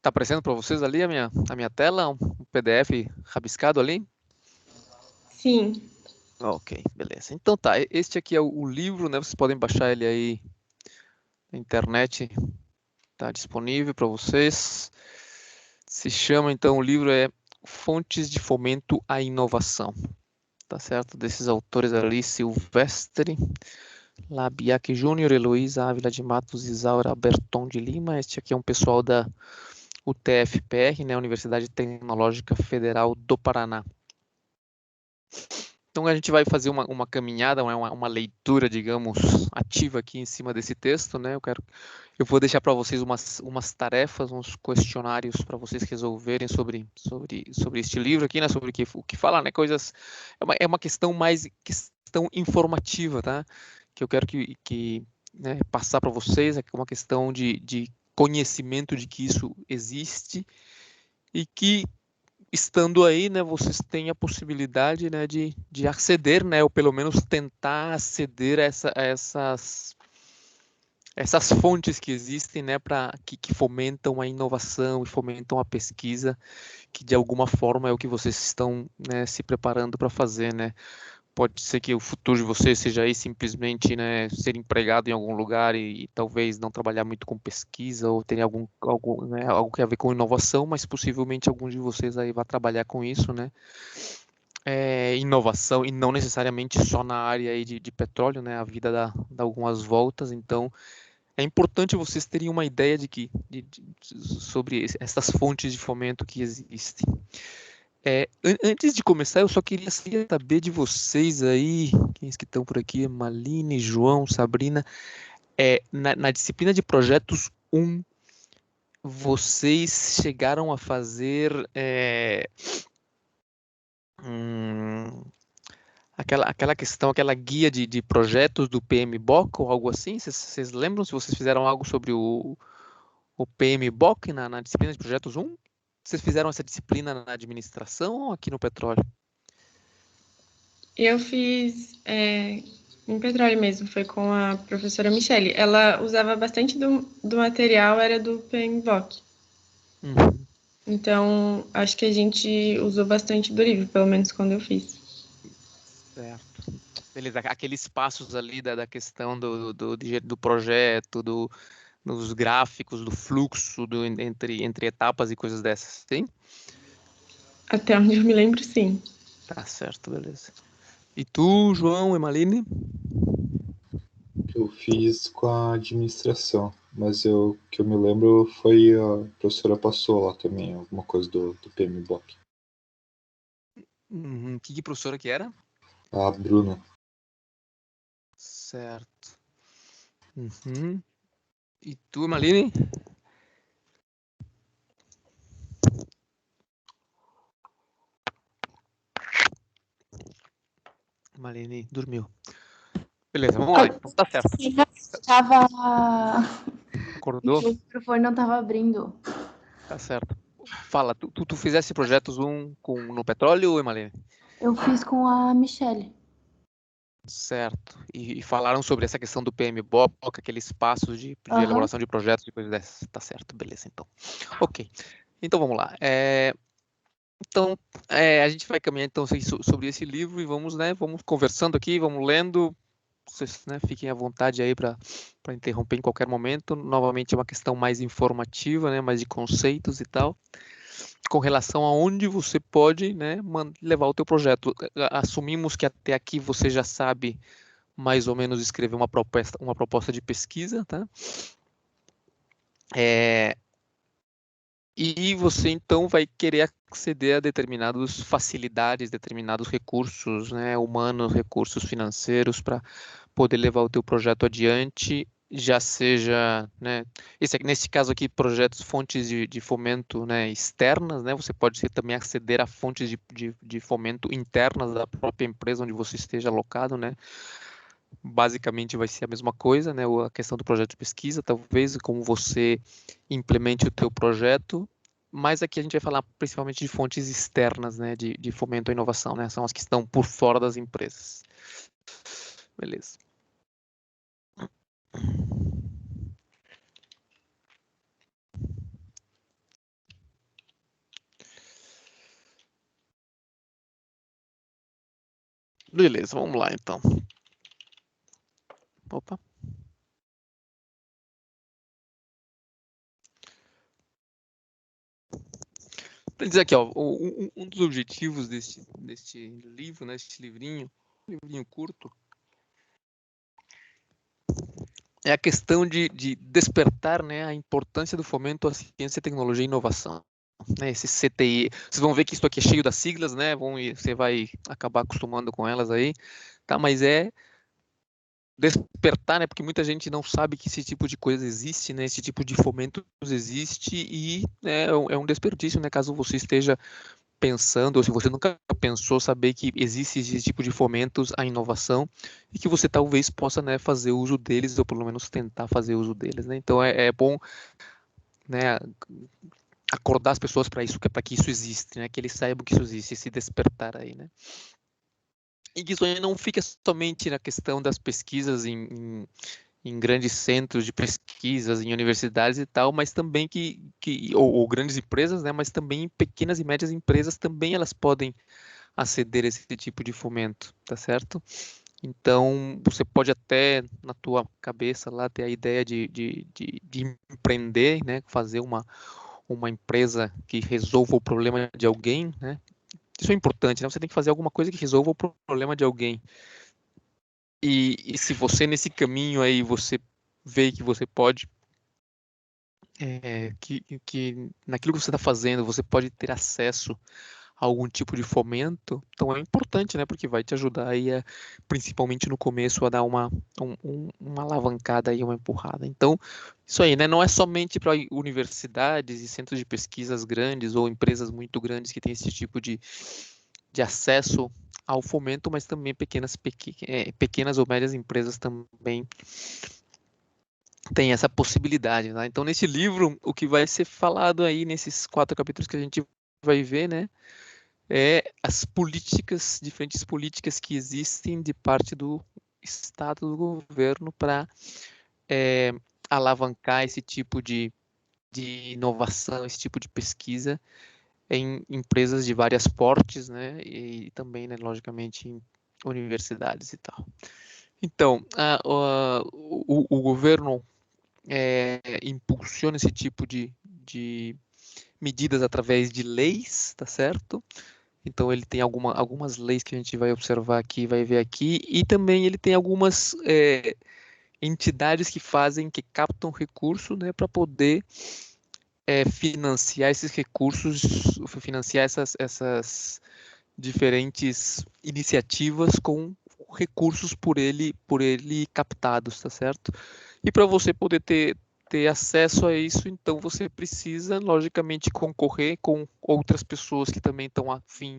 Tá aparecendo para vocês ali a minha tela, um PDF rabiscado ali? Sim. Ok, beleza. Então tá, este aqui é o livro, né? Vocês podem baixar ele aí na internet, tá disponível para vocês. Se chama então, o livro é Fontes de Fomento à Inovação, tá certo? Desses autores ali, Silvestre Labiac Júnior, Heloísa Ávila de Matos, Isaura Berton de Lima. Este aqui é um pessoal da UTFPR, né? Universidade Tecnológica Federal do Paraná. Então a gente vai fazer uma caminhada, uma leitura, digamos, ativa aqui em cima desse texto, né? Eu vou deixar para vocês umas tarefas, uns questionários para vocês resolverem sobre este livro aqui, né? Sobre o que fala, né? Coisas, é uma questão mais questão informativa, tá? Que eu quero né, passar para vocês, é uma questão de conhecimento de que isso existe e que estando aí, né, vocês têm a possibilidade, né, de aceder, né, ou pelo menos tentar aceder a essas fontes que existem, né, que fomentam a inovação e fomentam a pesquisa, que de alguma forma é o que vocês estão, né, se preparando para fazer, né. Pode ser que o futuro de vocês seja aí simplesmente, né, ser empregado em algum lugar e talvez não trabalhar muito com pesquisa ou ter né, algo que a ver com inovação, mas possivelmente algum de vocês aí vai trabalhar com isso, né? Inovação e não necessariamente só na área aí de petróleo, né? A vida dá algumas voltas, então é importante vocês terem uma ideia sobre essas fontes de fomento que existem. Antes de começar, eu só queria saber de vocês aí, quem que estão por aqui, Maline, João, Sabrina, na disciplina de projetos 1, vocês chegaram a fazer hum, aquela questão, aquela guia de projetos do PMBOK ou algo assim? Vocês lembram se vocês fizeram algo sobre o PMBOK na disciplina de projetos 1? Vocês fizeram essa disciplina na administração ou aqui no petróleo? Eu fiz em petróleo mesmo, foi com a professora Michele. Ela usava bastante do material, era do PMBOK. Uhum. Então, acho que a gente usou bastante do livro, pelo menos quando eu fiz. Certo. Beleza, aqueles passos ali da questão do projeto, dos gráficos, do fluxo entre etapas e coisas dessas, sim? Até onde eu me lembro, sim. Tá certo, beleza. E tu, João, Emaline? Eu fiz com a administração, mas que eu me lembro foi a professora passou lá também, alguma coisa do PMBOK. Que professora que era? A Bruna. Certo. Uhum. E tu, Emaline? Emaline dormiu. Beleza, vamos lá. Então tá certo. Tava. Acordou? O microfone não tava abrindo. Tá certo. Fala, tu fizesse projetos no petróleo, Emaline? Eu fiz com a Michelle. Certo. E falaram sobre essa questão do PMBOK, aqueles passos de Aham. elaboração de projetos e coisas dessas. Tá certo, beleza, então. Ok. Então vamos lá. Então, a gente vai caminhar então sobre esse livro e vamos conversando aqui, vamos lendo. Vocês, né, fiquem à vontade aí para interromper em qualquer momento. Novamente é uma questão mais informativa, né, mais de conceitos e tal, com relação a onde você pode, né, levar o teu projeto. Assumimos que até aqui você já sabe mais ou menos escrever uma proposta de pesquisa, tá? E você então vai querer aceder a determinadas facilidades, determinados recursos, né, humanos, recursos financeiros para poder levar o teu projeto adiante, já seja, né, nesse caso aqui, projetos, fontes de fomento, né, externas, né, você pode também aceder a fontes de fomento internas da própria empresa onde você esteja alocado, né, basicamente vai ser a mesma coisa, né, a questão do projeto de pesquisa, talvez, como você implemente o teu projeto, mas aqui a gente vai falar principalmente de fontes externas, né, de fomento à inovação, né, são as que estão por fora das empresas. Beleza. Beleza, vamos lá então. Opa. Vou dizer aqui, ó, um dos objetivos deste livro, né, este livrinho curto, é a questão de despertar, né, a importância do fomento à ciência, tecnologia e inovação. Né, esse CTI, vocês vão ver que isso aqui é cheio das siglas, né? Você vai acabar acostumando com elas aí, tá? Mas é despertar, né? Porque muita gente não sabe que esse tipo de coisa existe, né? Esse tipo de fomento existe e né, é um desperdício, né? Caso você esteja pensando, ou se você nunca pensou, saber que existe esse tipo de fomentos à inovação e que você talvez possa, né, fazer uso deles, ou pelo menos tentar fazer uso deles, né? Então é bom, né, acordar as pessoas para isso, para que isso existe, né? Que eles saibam que isso existe, esse despertar aí, né? E que isso aí não fica somente na questão das pesquisas em grandes centros de pesquisas, em universidades e tal, mas também ou grandes empresas, né? Mas também pequenas e médias empresas também elas podem aceder a esse tipo de fomento, tá certo? Então, você pode até, na tua cabeça lá, ter a ideia de empreender, né? Fazer uma empresa que resolva o problema de alguém, né? Isso é importante, né? Você tem que fazer alguma coisa que resolva o problema de alguém. E se você nesse caminho aí você vê que você pode que naquilo que você está fazendo você pode ter acesso a algum tipo de fomento, então é importante, né? Porque vai te ajudar aí, principalmente no começo, a dar uma alavancada e uma empurrada. Então, isso aí, né? Não é somente para universidades e centros de pesquisas grandes ou empresas muito grandes que têm esse tipo de acesso ao fomento, mas também pequenas ou médias empresas também têm essa possibilidade, né? Então, nesse livro, o que vai ser falado aí nesses 4 capítulos que a gente vai ver, né, é as políticas, diferentes políticas que existem de parte do Estado, do governo, para alavancar esse tipo de inovação, esse tipo de pesquisa em empresas de várias portes, né, e também, né, logicamente, em universidades e tal. Então, o governo impulsiona esse tipo de medidas através de leis, tá certo? Então ele tem algumas leis que a gente vai observar aqui, vai ver aqui, e também ele tem algumas entidades que captam recursos, né, para poder financiar esses recursos, financiar essas diferentes iniciativas com recursos por ele captados, tá certo? E para você poder ter acesso a isso, então você precisa, logicamente, concorrer com outras pessoas que também estão afim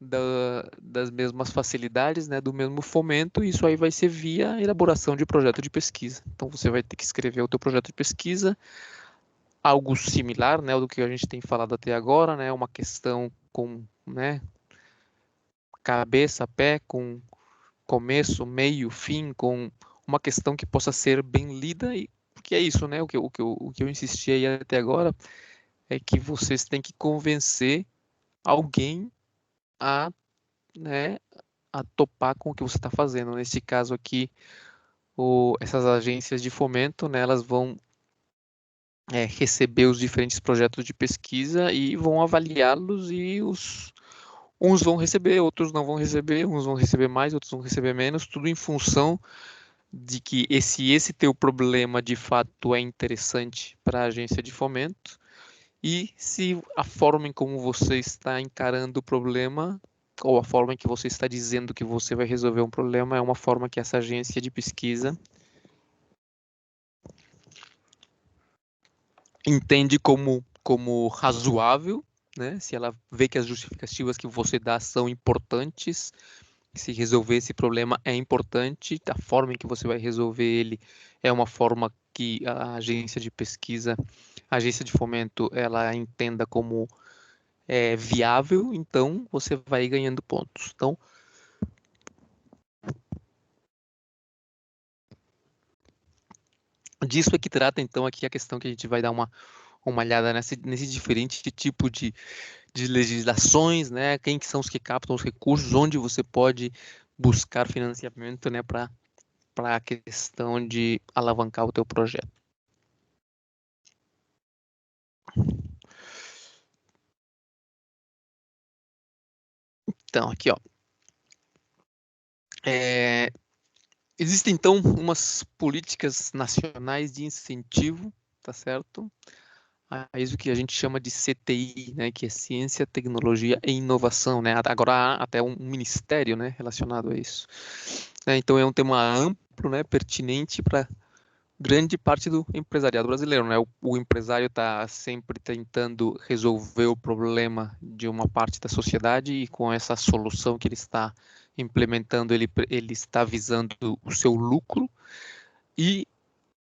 das mesmas facilidades, né, do mesmo fomento, e isso aí vai ser via elaboração de projeto de pesquisa. Então você vai ter que escrever o teu projeto de pesquisa, algo similar, né, do que a gente tem falado até agora, né, uma questão com, né, cabeça, pé, com começo, meio, fim, com uma questão que possa ser bem lida, e porque é isso, né, o que eu insisti aí até agora é que vocês têm que convencer alguém a, né, a topar com o que você está fazendo. Nesse caso aqui, essas agências de fomento, né, elas vão receber os diferentes projetos de pesquisa e vão avaliá-los e uns vão receber, outros não vão receber, uns vão receber mais, outros vão receber menos, tudo em função de que esse teu problema de fato é interessante para a agência de fomento e se a forma em como você está encarando o problema ou a forma em que você está dizendo que você vai resolver um problema é uma forma que essa agência de pesquisa entende como razoável, né? Se ela vê que as justificativas que você dá são importantes, se resolver esse problema é importante, a forma em que você vai resolver ele é uma forma que a agência de pesquisa, a agência de fomento, ela entenda como viável, então você vai ganhando pontos. Então, disso é que trata, então, aqui a questão que a gente vai dar uma olhada nesse diferente tipo de legislações, né? Quem que são os que captam os recursos, onde você pode buscar financiamento, né, para a questão de alavancar o teu projeto. Então, aqui, ó. Existem, então, umas políticas nacionais de incentivo, tá certo? A isso que a gente chama de CTI, né, que é Ciência, Tecnologia e Inovação, né? Agora há até um ministério, né, relacionado a isso. Então é um tema amplo, né, pertinente para grande parte do empresariado brasileiro, né? O empresário está sempre tentando resolver o problema de uma parte da sociedade e com essa solução que ele está implementando, ele está visando o seu lucro. E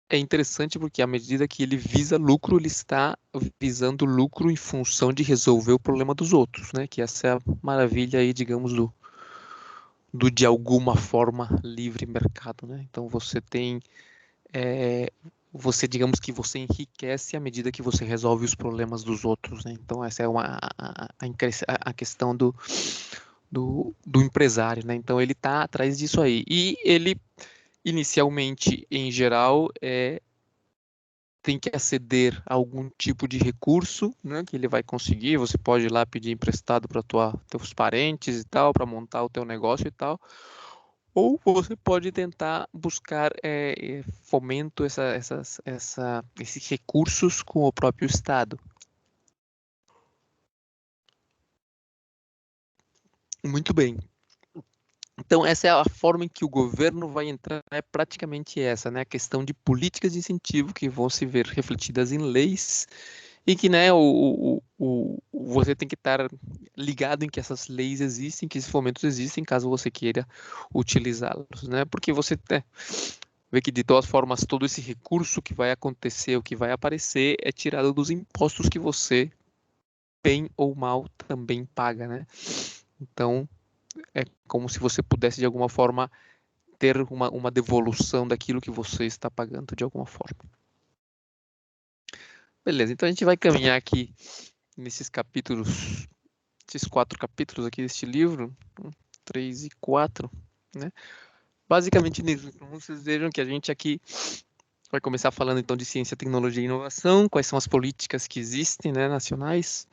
é interessante porque à medida que ele visa lucro, ele está visando lucro em função de resolver o problema dos outros, né? Que essa é a maravilha aí, digamos, do de alguma forma livre mercado, né? Então você tem, digamos que você enriquece à medida que você resolve os problemas dos outros, né? Então essa é a questão do empresário, né? Então ele está atrás disso aí. E ele, inicialmente, em geral, tem que aceder a algum tipo de recurso, né, que ele vai conseguir. Você pode ir lá pedir emprestado para teus parentes e tal, para montar o teu negócio e tal. Ou você pode tentar buscar fomento, esses recursos com o próprio Estado. Muito bem. Então, essa é a forma em que o governo vai entrar, é praticamente essa, né? A questão de políticas de incentivo que vão se ver refletidas em leis e que, né, você tem que estar ligado em que essas leis existem, que esses fomentos existem, caso você queira utilizá-los, né? Porque você vê que, de todas formas, todo esse recurso que vai acontecer, o que vai aparecer, é tirado dos impostos que você, bem ou mal, também paga, né? Então, é como se você pudesse, de alguma forma, ter uma devolução daquilo que você está pagando, de alguma forma. Beleza, então a gente vai caminhar aqui nesses capítulos, esses 4 capítulos aqui deste livro, 3 e 4, né? Basicamente nisso. Então vocês vejam que a gente aqui vai começar falando então de ciência, tecnologia e inovação, quais são as políticas que existem, né, nacionais.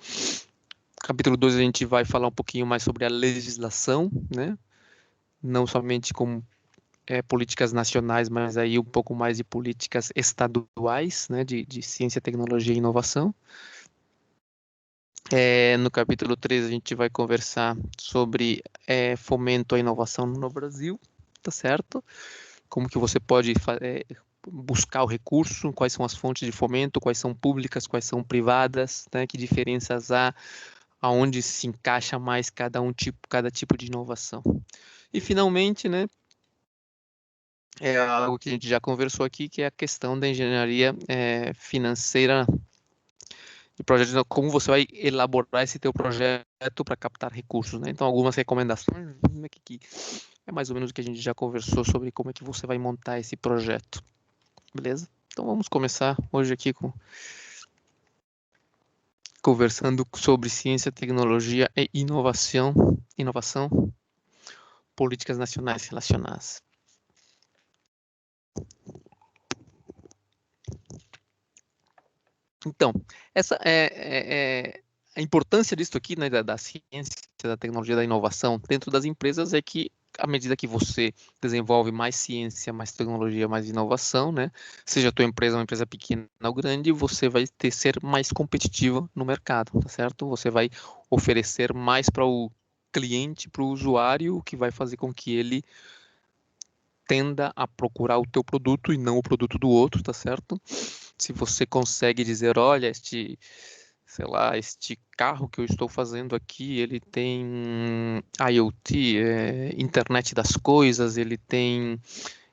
Capítulo 2 a gente vai falar um pouquinho mais sobre a legislação, né? Não somente como políticas nacionais, mas aí um pouco mais de políticas estaduais, né, de ciência, tecnologia e inovação. No capítulo 3 a gente vai conversar sobre fomento à inovação no Brasil, tá certo? Como que você pode buscar o recurso, quais são as fontes de fomento, quais são públicas, quais são privadas, né? Que diferenças há, aonde se encaixa mais cada tipo de inovação. E finalmente, né, é algo que a gente já conversou aqui, que é a questão da engenharia financeira de projetos, como você vai elaborar esse teu projeto para captar recursos, né? Então, algumas recomendações, né, que é mais ou menos o que a gente já conversou sobre como é que você vai montar esse projeto, beleza? Então, vamos começar hoje aqui conversando sobre ciência, tecnologia e inovação, políticas nacionais relacionadas. Então, essa a importância disso aqui, né, da ciência, da tecnologia, da inovação dentro das empresas é que, à medida que você desenvolve mais ciência, mais tecnologia, mais inovação, né, seja a tua empresa uma empresa pequena ou grande, você vai ser mais competitiva no mercado, tá certo? Você vai oferecer mais para o cliente, para o usuário, o que vai fazer com que ele tenda a procurar o teu produto e não o produto do outro, tá certo? Se você consegue dizer, olha, este carro que eu estou fazendo aqui, ele tem IoT, internet das coisas, ele tem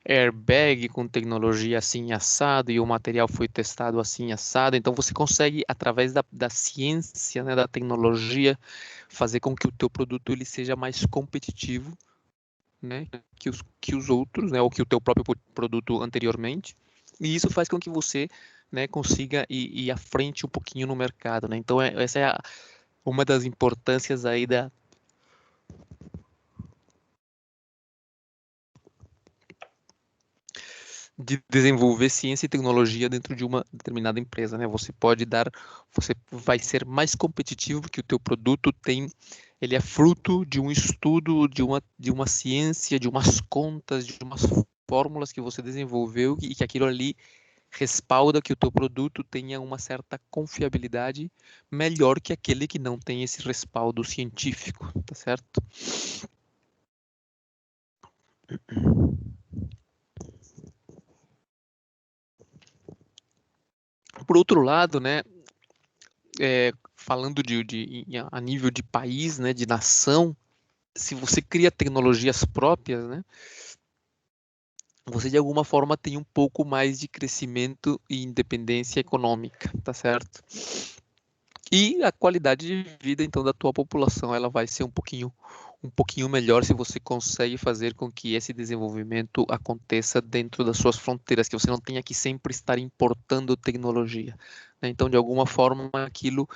airbag com tecnologia assim assado e o material foi testado assim assado, então você consegue, através da ciência, né, da tecnologia, fazer com que o teu produto ele seja mais competitivo, né, que os outros, né, ou que o teu próprio produto anteriormente, e isso faz com que você, né, consiga ir à frente um pouquinho no mercado, né? Então essa é uma das importâncias aí de desenvolver ciência e tecnologia dentro de uma determinada empresa, né? Você vai ser mais competitivo porque o teu produto ele é fruto de um estudo, de uma ciência, de umas contas, de umas fórmulas que você desenvolveu e que aquilo ali respalda que o teu produto tenha uma certa confiabilidade melhor que aquele que não tem esse respaldo científico, tá certo? Por outro lado, né, falando a nível de país, né, de nação, se você cria tecnologias próprias, né, você de alguma forma tem um pouco mais de crescimento e independência econômica, tá certo? E a qualidade de vida, então, da tua população, ela vai ser um pouquinho melhor se você consegue fazer com que esse desenvolvimento aconteça dentro das suas fronteiras, que você não tenha que sempre estar importando tecnologia, né? Então, de alguma forma, aquilo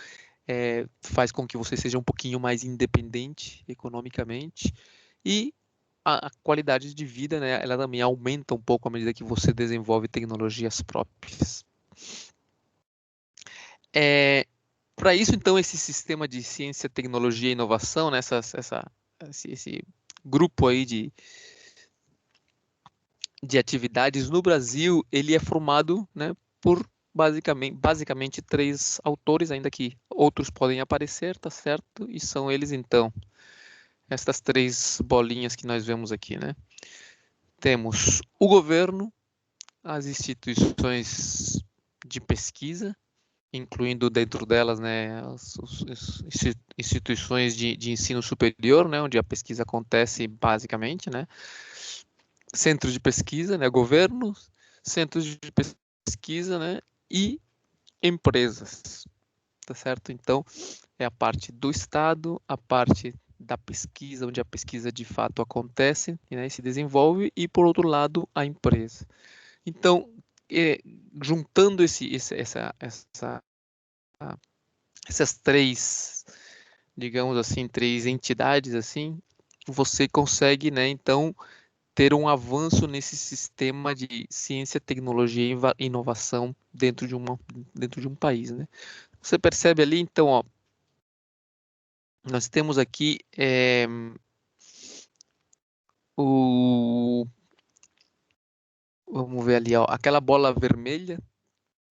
faz com que você seja um pouquinho mais independente economicamente e a qualidade de vida, né, ela também aumenta um pouco à medida que você desenvolve tecnologias próprias. Para isso, então, esse sistema de ciência, tecnologia e inovação, né, esse grupo aí de atividades no Brasil, ele é formado, né, por basicamente 3 autores, ainda que outros podem aparecer, tá certo? E são eles, então, essas 3 bolinhas que nós vemos aqui, né? Temos o governo, as instituições de pesquisa, incluindo dentro delas, né, as instituições de ensino superior, né, onde a pesquisa acontece basicamente, né, centros de pesquisa, né, governo, centros de pesquisa, né, e empresas, tá certo? Então, é a parte do Estado, a parte da pesquisa, onde a pesquisa de fato acontece, né, e se desenvolve, e por outro lado, a empresa. Então, juntando essas 3, digamos assim, 3 entidades assim, você consegue, né, então, ter um avanço nesse sistema de ciência, tecnologia e inovação dentro de um país, né? Você percebe ali, então, ó, nós temos aqui vamos ver ali, ó, aquela bola vermelha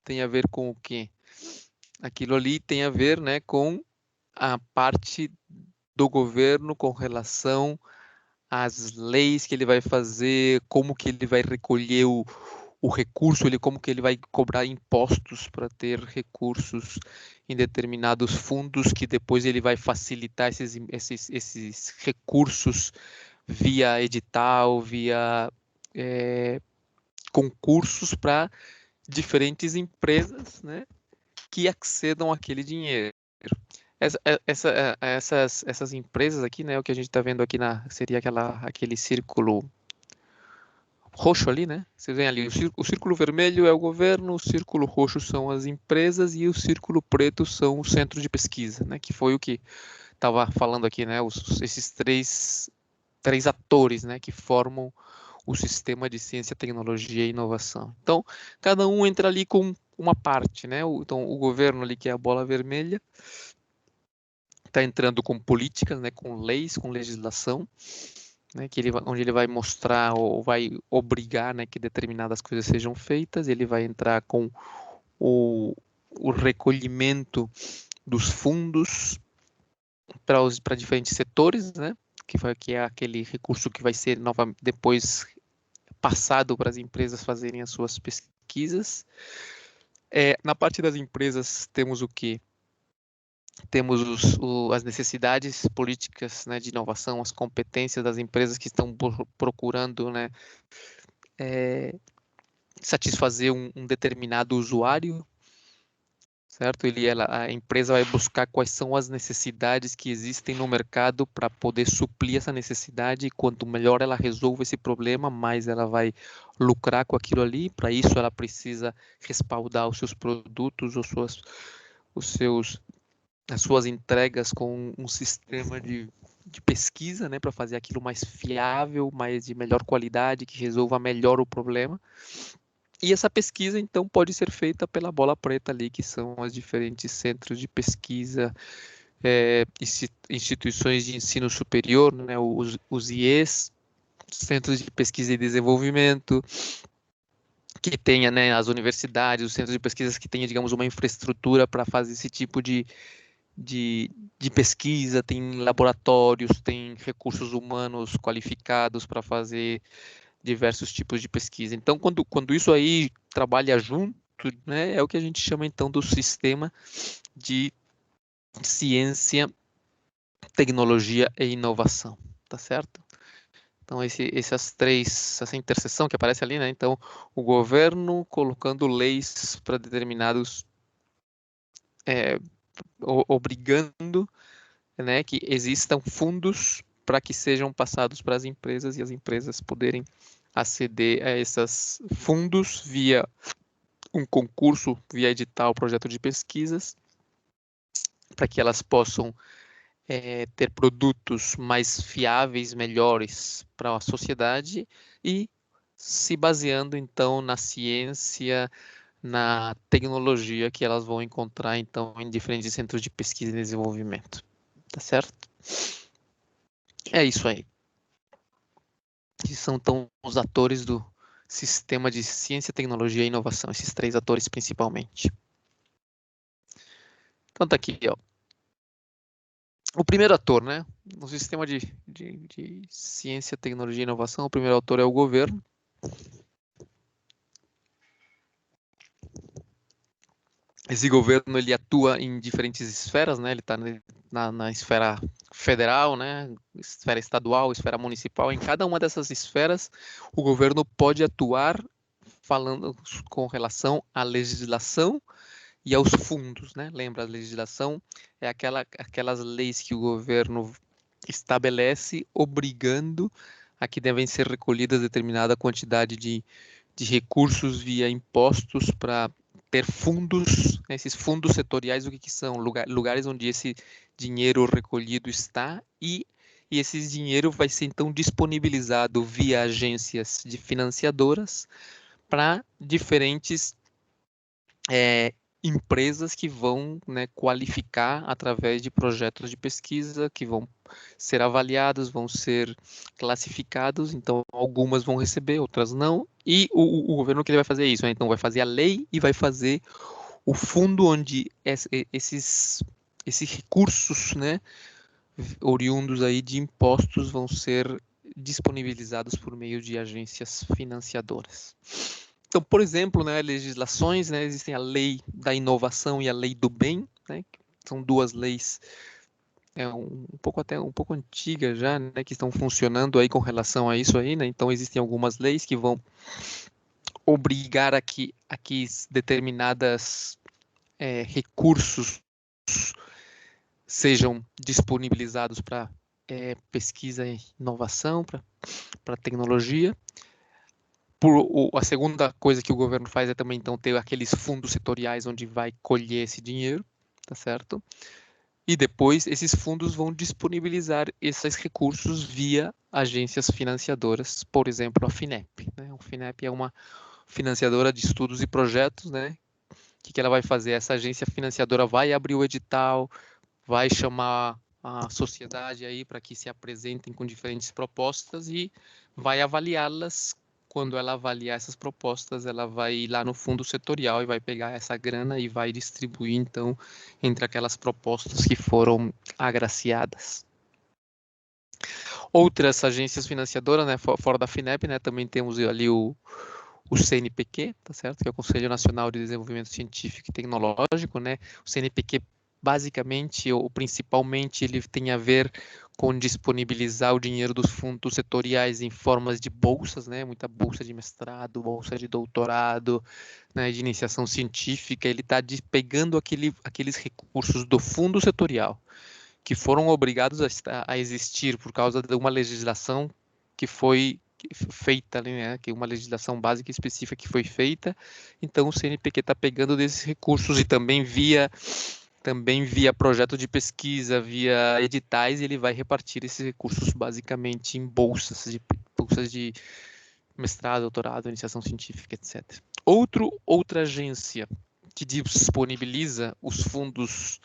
tem a ver com o quê? Aquilo ali tem a ver, né, com a parte do governo com relação às leis que ele vai fazer, como que ele vai recolher o recurso, como que ele vai cobrar impostos para ter recursos em determinados fundos, que depois ele vai facilitar esses recursos via edital, via concursos para diferentes empresas, né, que accedam àquele dinheiro. Essas empresas aqui, né, o que a gente está vendo aqui seria aquele círculo roxo ali, né? Vocês veem ali, o círculo vermelho é o governo, o círculo roxo são as empresas e o círculo preto são os centros de pesquisa, né? Que foi o que estava falando aqui, né? Esses três atores, né? Que formam o sistema de ciência, tecnologia e inovação. Então, cada um entra ali com uma parte, né? Então, o governo ali, que é a bola vermelha, está entrando com políticas, né? Com leis, com legislação, né, onde ele vai mostrar ou vai obrigar, né, que determinadas coisas sejam feitas. Ele vai entrar com o recolhimento dos fundos para diferentes setores, né, que é aquele recurso que vai ser depois passado para as empresas fazerem as suas pesquisas. Na parte das empresas temos o que? Temos as necessidades políticas, né, de inovação, as competências das empresas que estão procurando, né, satisfazer um determinado usuário, certo? A empresa vai buscar quais são as necessidades que existem no mercado para poder suprir essa necessidade, e quanto melhor ela resolve esse problema, mais ela vai lucrar com aquilo ali. Para isso, ela precisa respaldar os seus produtos, os seus as suas entregas com um sistema de pesquisa, né, para fazer aquilo mais fiável, mais de melhor qualidade, que resolva melhor o problema. E essa pesquisa, então, pode ser feita pela bola preta ali, que são os diferentes centros de pesquisa, instituições de ensino superior, né, os IEs, Centros de Pesquisa e Desenvolvimento, que tenha, né, as universidades, os centros de pesquisa que tenha, digamos, uma infraestrutura para fazer esse tipo de pesquisa, tem laboratórios, tem recursos humanos qualificados para fazer diversos tipos de pesquisa. Então, quando isso aí trabalha junto, né, é o que a gente chama, então, do sistema de ciência, tecnologia e inovação, tá certo? Então, essa interseção que aparece ali, né? Então, o governo colocando leis para determinados, obrigando, né, que existam fundos para que sejam passados para as empresas e as empresas poderem aceder a esses fundos via um concurso, via edital, projeto de pesquisas, para que elas possam ter produtos mais fiáveis, melhores para a sociedade e se baseando então na ciência, na tecnologia que elas vão encontrar então em diferentes centros de pesquisa e desenvolvimento. Tá certo? É isso aí. Que são então os atores do sistema de ciência, tecnologia e inovação, esses 3 atores principalmente. Então tá aqui, ó. O primeiro ator, né? No sistema de ciência, tecnologia e inovação, o primeiro ator é o governo. Esse governo, ele atua em diferentes esferas, né? Ele está na esfera federal, né? Esfera estadual, esfera municipal. Em cada uma dessas esferas, o governo pode atuar falando com relação à legislação e aos fundos, né? Lembra, a legislação é aquelas leis que o governo estabelece obrigando a que devem ser recolhidas determinada quantidade de recursos via impostos para ter fundos, né? Esses fundos setoriais, o que são? Lugares onde esse dinheiro recolhido está e esse dinheiro vai ser então disponibilizado via agências de financiadoras para diferentes empresas que vão, né, qualificar através de projetos de pesquisa que vão ser avaliados, vão ser classificados, então algumas vão receber, outras não, e o governo que ele vai fazer isso, né? Então vai fazer a lei e vai fazer o fundo onde esses recursos, né, oriundos aí de impostos vão ser disponibilizados por meio de agências financiadoras. Então, por exemplo, né, legislações, né, existem a lei da inovação e a lei do bem, né, que são 2 leis um pouco antigas já, né, que estão funcionando aí com relação a isso aí, né. Então existem algumas leis que vão obrigar a que determinadas recursos sejam disponibilizados para pesquisa e inovação, para tecnologia. A segunda coisa que o governo faz é também então ter aqueles fundos setoriais onde vai colher esse dinheiro, tá certo? E depois esses fundos vão disponibilizar esses recursos via agências financiadoras, por exemplo, a FINEP, né? A FINEP é uma financiadora de estudos e projetos, né? O que ela vai fazer? Essa agência financiadora vai abrir o edital, vai chamar a sociedade aí para que se apresentem com diferentes propostas e vai avaliá-las. Quando ela avaliar essas propostas, ela vai ir lá no fundo setorial e vai pegar essa grana e vai distribuir, então, entre aquelas propostas que foram agraciadas. Outras agências financiadoras, né, fora da FINEP, né, também temos ali o CNPq, tá certo? Que é o Conselho Nacional de Desenvolvimento Científico e Tecnológico, né? O CNPq, basicamente, ou principalmente, ele tem a ver com disponibilizar o dinheiro dos fundos setoriais em formas de bolsas, né? Muita bolsa de mestrado, bolsa de doutorado, né? De iniciação científica. Ele está pegando aqueles recursos do fundo setorial que foram obrigados a existir por causa de uma legislação que foi feita, né, que uma legislação básica específica que foi feita. Então o CNPq está pegando desses recursos e também via também via projeto de pesquisa, via editais, ele vai repartir esses recursos basicamente em bolsas de mestrado, doutorado, iniciação científica, etc. Outra agência que disponibiliza os fundos,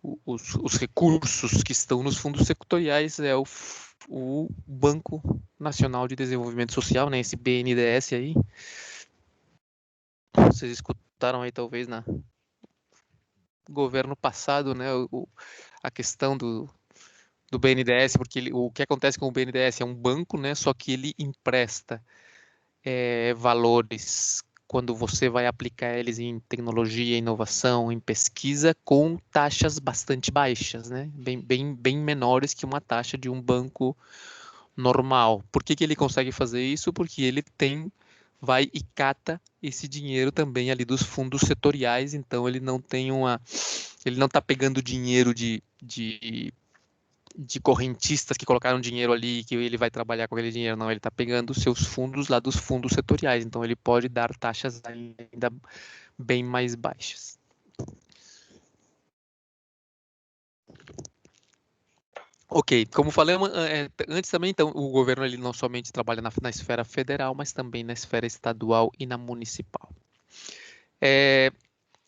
os recursos que estão nos fundos setoriais é o Banco Nacional de Desenvolvimento Social, né, esse BNDES aí. Vocês escutaram aí talvez na governo passado, né, a questão do BNDES, porque o que acontece com o BNDES é um banco, né, só que ele empresta valores quando você vai aplicar eles em tecnologia, inovação, em pesquisa, com taxas bastante baixas, né, bem menores que uma taxa de um banco normal. Por que ele consegue fazer isso? Porque ele vai e cata esse dinheiro também ali dos fundos setoriais, então ele não está pegando dinheiro de correntistas que colocaram dinheiro ali, que ele vai trabalhar com aquele dinheiro, não, ele está pegando os seus fundos lá dos fundos setoriais, então ele pode dar taxas ainda bem mais baixas. Ok, como falei antes também, então, o governo ele não somente trabalha na esfera federal, mas também na esfera estadual e na municipal.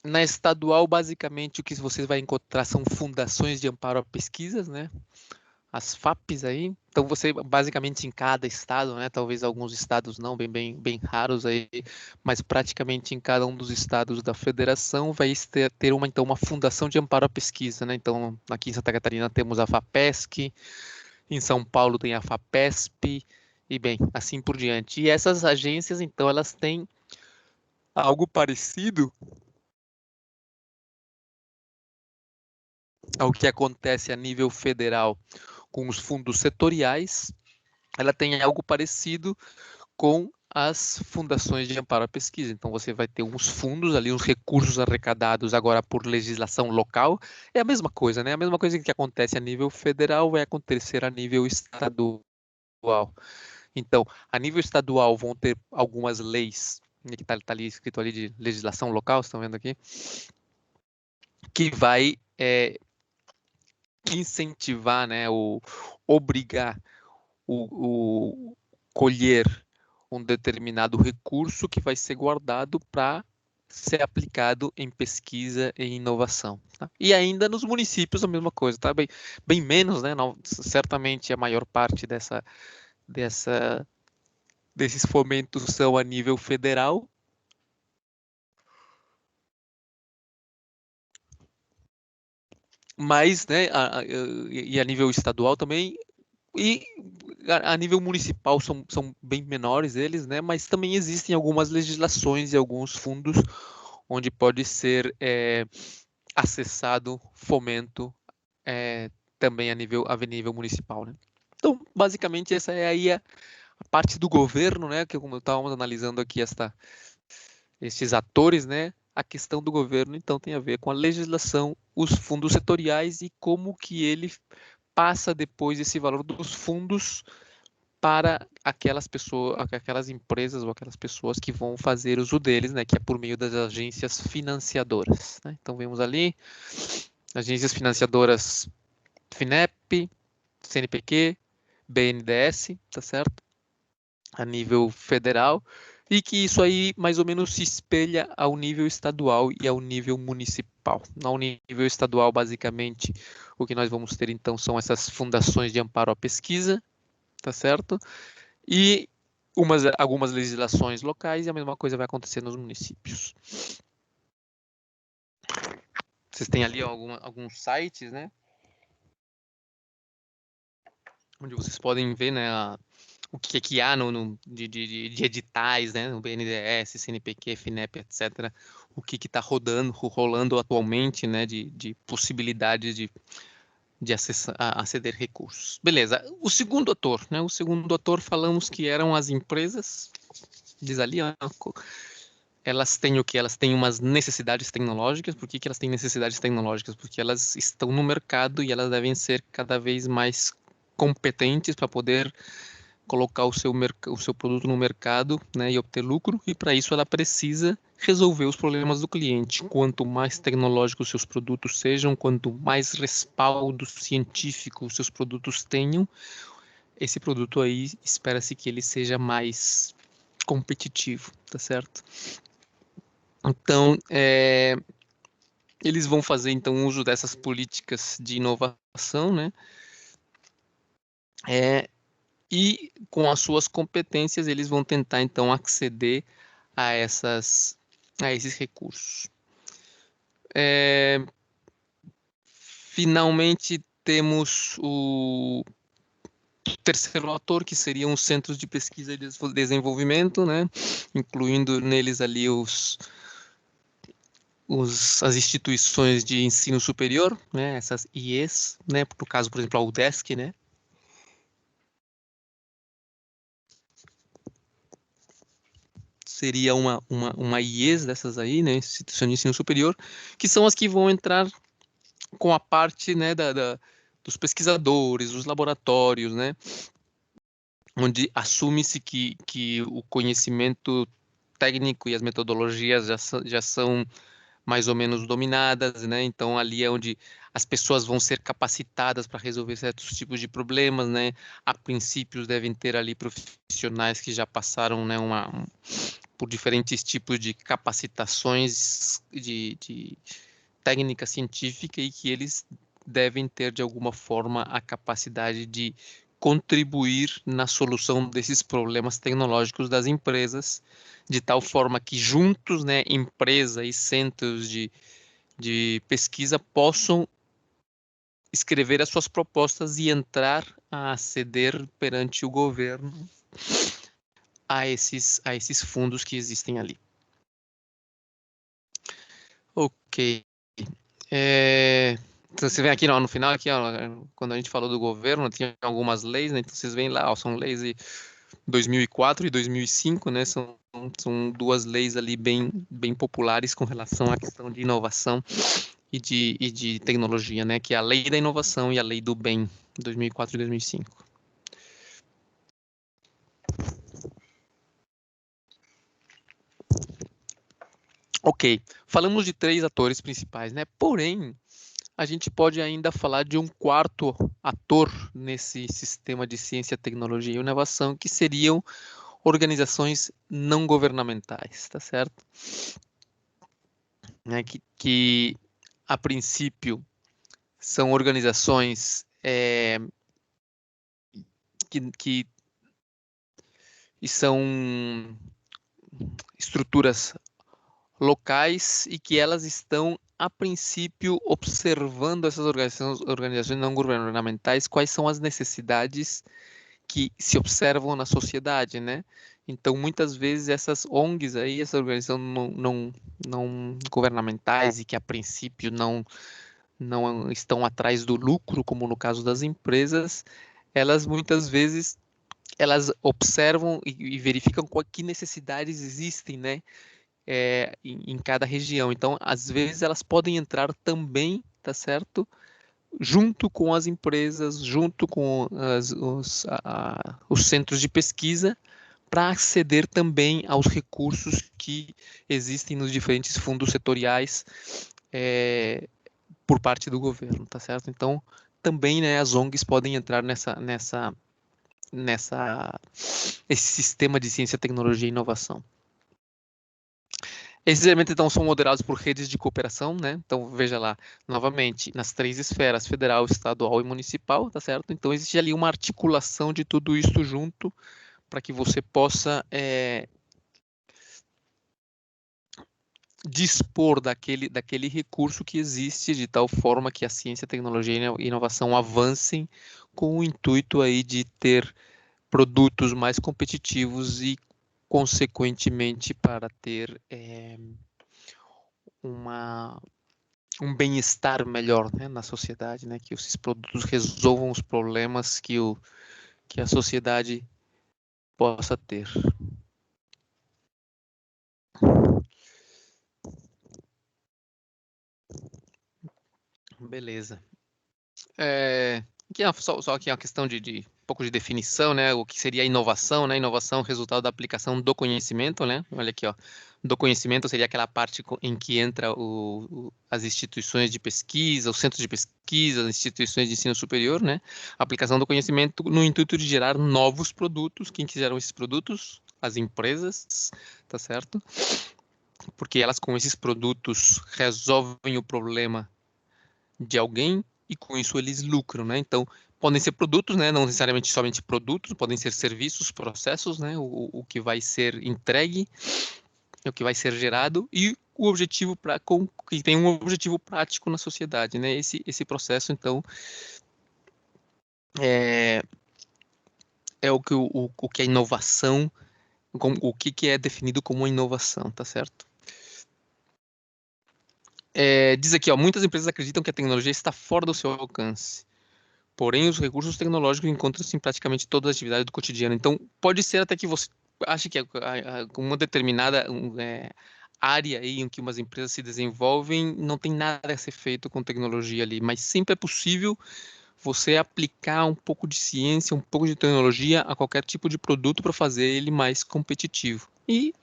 Na estadual, basicamente, o que você vai encontrar são fundações de amparo a pesquisas, né? As FAPs aí. Então, você, basicamente, em cada estado, né? Talvez alguns estados não, bem raros aí, mas praticamente em cada um dos estados da federação vai ter uma fundação de amparo à pesquisa, né? Então, aqui em Santa Catarina temos a FAPESC, em São Paulo tem a FAPESP, e bem, assim por diante. E essas agências, então, elas têm algo parecido ao que acontece a nível federal com os fundos setoriais, ela tem algo parecido com as fundações de amparo à pesquisa. Então, você vai ter uns fundos ali, uns recursos arrecadados agora por legislação local. É a mesma coisa, né? A mesma coisa que acontece a nível federal vai acontecer a nível estadual. Então, a nível estadual vão ter algumas leis, que está ali escrito ali de legislação local, vocês estão vendo aqui, que vai incentivar, né, obrigar o colher um determinado recurso que vai ser guardado para ser aplicado em pesquisa e inovação. Tá? E ainda nos municípios a mesma coisa, tá? Bem menos, né? Não, certamente a maior parte desses fomentos são a nível federal. Mas, né, e a nível estadual também, e a nível municipal são bem menores eles, né? Mas também existem algumas legislações e alguns fundos onde pode ser acessado fomento também a nível municipal, né? Então, basicamente, essa é aí a parte do governo, né? Que como estávamos analisando aqui esses atores, né? A questão do governo, então, tem a ver com a legislação, os fundos setoriais e como que ele passa depois esse valor dos fundos para aquelas pessoas, aquelas empresas ou aquelas pessoas que vão fazer uso deles, né, que é por meio das agências financiadoras, né? Então vemos ali agências financiadoras FINEP, CNPq, BNDES, tá certo? A nível federal, e que isso aí mais ou menos se espelha ao nível estadual e ao nível municipal. No nível estadual, basicamente, o que nós vamos ter então são essas fundações de amparo à pesquisa, tá certo? E algumas legislações locais, e a mesma coisa vai acontecer nos municípios. Vocês têm ali alguns sites, né? Onde vocês podem ver, né, o que há de editais, né, no BNDES, CNPq, FINEP, etc. O que está rolando atualmente, né, de possibilidades de aceder recursos. Beleza. O segundo ator, né? O segundo ator falamos que eram as empresas. Diz ali, ó, elas têm o que? Elas têm umas necessidades tecnológicas. Por que elas têm necessidades tecnológicas? Porque elas estão no mercado e elas devem ser cada vez mais competentes para poder colocar o seu produto no mercado, né, e obter lucro, e para isso ela precisa resolver os problemas do cliente. Quanto mais tecnológicos os seus produtos sejam, quanto mais respaldo científico os seus produtos tenham, esse produto aí espera-se que ele seja mais competitivo, tá certo? Então, eles vão fazer então uso dessas políticas de inovação, né? E com as suas competências eles vão tentar então acceder a esses recursos. Finalmente temos o terceiro ator, que seriam os centros de pesquisa e desenvolvimento, né? Incluindo neles ali as instituições de ensino superior, né? Essas IEs, né? No caso, por exemplo, a UDESC, né? Seria uma IES dessas aí, né? Instituição de ensino superior, que são as que vão entrar com a parte, né, dos pesquisadores, dos laboratórios, né? Onde assume-se que o conhecimento técnico e as metodologias já são mais ou menos dominadas, né? Então ali é onde as pessoas vão ser capacitadas para resolver certos tipos de problemas, né? A princípio devem ter ali profissionais que já passaram, né, por diferentes tipos de capacitações de técnica científica e que eles devem ter de alguma forma a capacidade de contribuir na solução desses problemas tecnológicos das empresas, de tal forma que juntos, né, empresa e centros de pesquisa possam escrever as suas propostas e entrar a ceder perante o governo a esses fundos que existem ali. Ok. Então, você vem aqui no final, aqui, ó, quando a gente falou do governo, tinha algumas leis, né? Então vocês veem lá, ó, são leis de 2004 e 2005, né? São duas leis ali bem populares com relação à questão de inovação e de tecnologia, né? Que é a Lei da Inovação e a Lei do Bem, 2004 e 2005. Ok, falamos de 3 atores principais, né? Porém, a gente pode ainda falar de um quarto ator nesse sistema de ciência, tecnologia e inovação, que seriam organizações não governamentais, tá certo? Né, que a princípio são organizações que são estruturas locais e que elas estão, a princípio, observando essas organizações não governamentais, quais são as necessidades que se observam na sociedade, né? Então, muitas vezes, essas ONGs aí, essas organizações não governamentais e que, a princípio, não estão atrás do lucro, como no caso das empresas, elas, muitas vezes, elas observam e verificam que necessidades existem, né? Em cada região. Então, às vezes, elas podem entrar também, tá certo? Junto com as empresas, junto com os centros de pesquisa, para aceder também aos recursos que existem nos diferentes fundos setoriais por parte do governo, tá certo? Então, também, né, as ONGs podem entrar esse sistema de ciência, tecnologia e inovação. Esses elementos, então, são moderados por redes de cooperação, né? Então, veja lá, novamente, nas 3 esferas, federal, estadual e municipal, tá certo? Então, existe ali uma articulação de tudo isso junto para que você possa dispor daquele recurso que existe de tal forma que a ciência, tecnologia e inovação avancem com o intuito aí de ter produtos mais competitivos e, consequentemente, para ter um bem-estar melhor, né, na sociedade, né, que esses produtos resolvam os problemas que a sociedade possa ter. Beleza. Aqui é só aqui é uma questão de um pouco de definição, né? O que seria a inovação, né? Inovação é o resultado da aplicação do conhecimento, né? Olha aqui, ó. Do conhecimento seria aquela parte em que entra as instituições de pesquisa, os centros de pesquisa, as instituições de ensino superior, né? A aplicação do conhecimento no intuito de gerar novos produtos. Quem que geram esses produtos? As empresas, tá certo? Porque elas com esses produtos resolvem o problema de alguém e com isso eles lucram, né? Então, podem ser produtos, né? Não necessariamente somente produtos, podem ser serviços, processos, né? O que vai ser entregue, o que vai ser gerado e o objetivo que tem um objetivo prático na sociedade, né? Esse processo, então, é o que a inovação, o que é definido como inovação, tá certo? Diz aqui, ó, muitas empresas acreditam que a tecnologia está fora do seu alcance. Porém, os recursos tecnológicos encontram-se em praticamente todas as atividades do cotidiano. Então, pode ser até que você ache que uma determinada área aí em que umas empresas se desenvolvem não tem nada a ser feito com tecnologia ali, mas sempre é possível você aplicar um pouco de ciência, um pouco de tecnologia a qualquer tipo de produto para fazer ele mais competitivo. E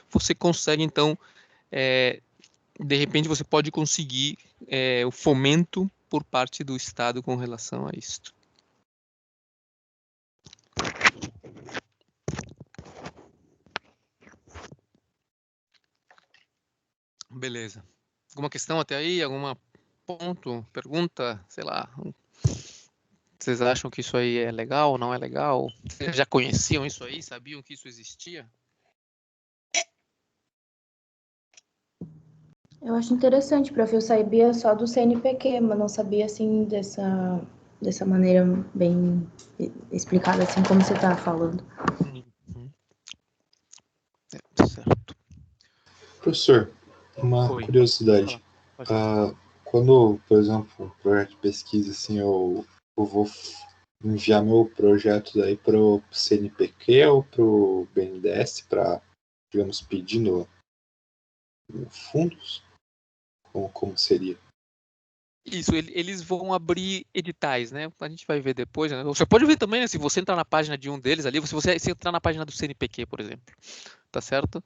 você consegue, então, de repente, você pode conseguir o fomento por parte do Estado com relação a isto. Beleza. Alguma questão até aí? Algum ponto? Pergunta? Sei lá. Vocês acham que isso aí é legal ou não é legal? Vocês já conheciam isso aí? Sabiam que isso existia? Eu acho interessante, prof. Eu sabia só do CNPq, mas não sabia, assim, dessa maneira bem explicada, assim, como você está falando. Certo. Professor, uma Oi. curiosidade. Pode falar. Quando, por exemplo, um projeto de pesquisa, assim, eu vou enviar meu projeto daí para o CNPq ou para o BNDES para, digamos, pedindo fundos? Como seria? Isso, eles vão abrir editais, né? A gente vai ver depois, né? Você pode ver também, né? Se você entrar na página de um deles ali, se entrar na página do CNPq, por exemplo, tá certo?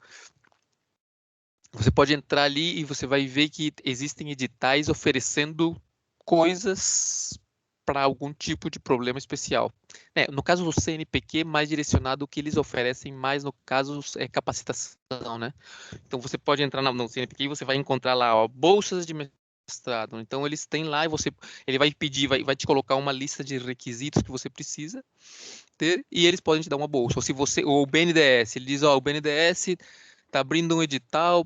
Você pode entrar ali e você vai ver que existem editais oferecendo coisas para algum tipo de problema especial. No caso do CNPq, mais direcionado, o que eles oferecem mais, no caso, é capacitação, né? Então, você pode entrar no CNPq e você vai encontrar lá, ó, bolsas de mestrado. Então, eles têm lá e ele vai pedir, vai te colocar uma lista de requisitos que você precisa ter e eles podem te dar uma bolsa. Ou se você, ou o BNDES, ele diz, ó, o BNDES está abrindo um edital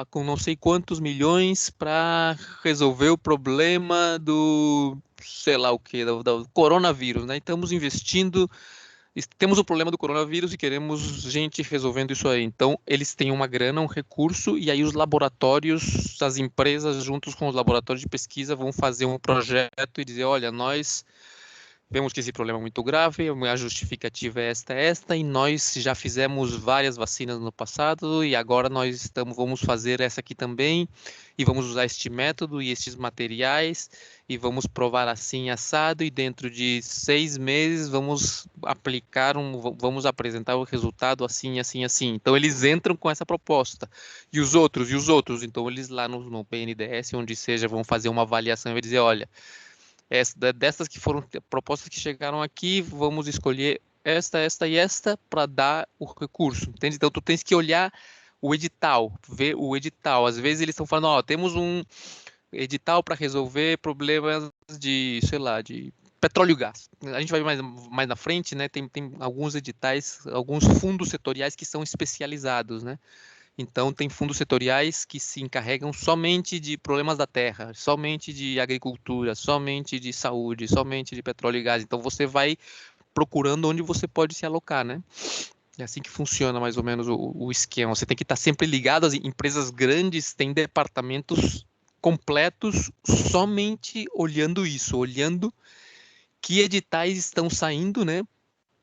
com não sei quantos milhões para resolver o problema do, sei lá o que, do coronavírus, né? Estamos investindo, temos o problema do coronavírus e queremos gente resolvendo isso aí. Então, eles têm uma grana, um recurso, e aí os laboratórios, as empresas, juntos com os laboratórios de pesquisa, vão fazer um projeto e dizer, olha, nós vemos que esse problema é muito grave, a justificativa é esta, e nós já fizemos várias vacinas no passado, e agora vamos fazer essa aqui também, e vamos usar este método e estes materiais, e vamos provar assim, assado, e dentro de 6 meses vamos vamos apresentar o resultado assim, assim, assim. Então, eles entram com essa proposta. E os outros, então eles lá no BNDES, onde seja, vão fazer uma avaliação e vai dizer, olha, dessas que foram propostas que chegaram aqui, vamos escolher esta e esta para dar o recurso, entende? Então, tu tens que olhar o edital, ver o edital. Às vezes eles estão falando, ó, temos um edital para resolver problemas de, sei lá, de petróleo e gás. A gente vai mais na frente, né? Tem alguns editais, alguns fundos setoriais que são especializados, né? Então, tem fundos setoriais que se encarregam somente de problemas da terra, somente de agricultura, somente de saúde, somente de petróleo e gás. Então, você vai procurando onde você pode se alocar, né? É assim que funciona mais ou menos o esquema. Você tem que estar sempre ligado. As empresas grandes têm departamentos completos somente olhando isso, olhando que editais estão saindo, né?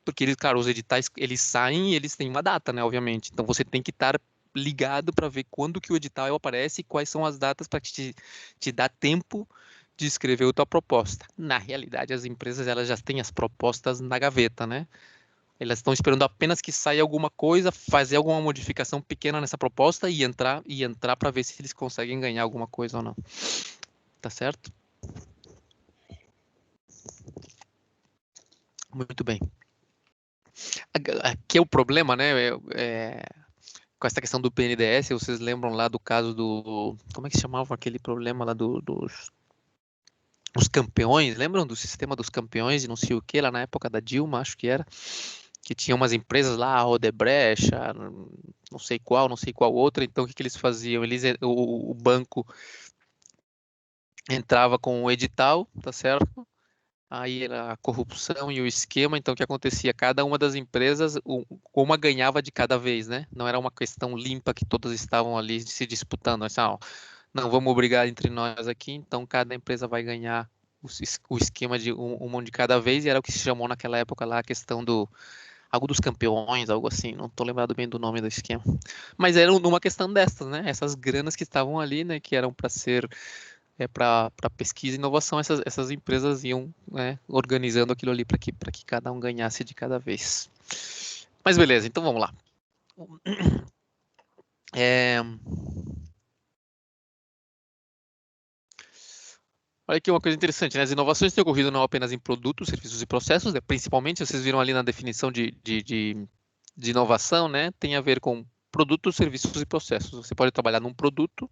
Porque, os editais, eles saem e eles têm uma data, né, obviamente. Então, você tem que estar ligado para ver quando que o edital aparece e quais são as datas para te dar tempo descreveu tua proposta. Na realidade, as empresas elas já têm as propostas na gaveta, né? Elas estão esperando apenas que saia alguma coisa, fazer alguma modificação pequena nessa proposta e entrar para ver se eles conseguem ganhar alguma coisa ou não. Tá certo? Muito bem. Aqui é o problema, né? Com essa questão do BNDES, vocês lembram lá do caso do... Como é que se chamava aquele problema lá dos os campeões? Lembram do sistema dos campeões e não sei o que, lá na época da Dilma, acho que era? Que tinha umas empresas lá, a Odebrecht, não sei qual outra. Então, o que eles faziam? O banco entrava com o edital, tá certo? Aí era a corrupção e o esquema. Então, o que acontecia? Cada uma das empresas, uma ganhava de cada vez, né? Não era uma questão limpa que todas estavam ali se disputando. Assim, ó, não vamos brigar entre nós aqui, então cada empresa vai ganhar o esquema de uma de cada vez. E era o que se chamou naquela época lá a questão do algo dos campeões, algo assim, não estou lembrado bem do nome do esquema. Mas era numa questão dessas, né? Essas granas que estavam ali, né? Que eram para ser para pesquisa e inovação, essas empresas iam, né, organizando aquilo ali para que cada um ganhasse de cada vez. Mas beleza, então vamos lá. Olha aqui uma coisa interessante, né? As inovações têm ocorrido não apenas em produtos, serviços e processos, né? Principalmente, vocês viram ali na definição de inovação, né? Tem a ver com produtos, serviços e processos. Você pode trabalhar num produto,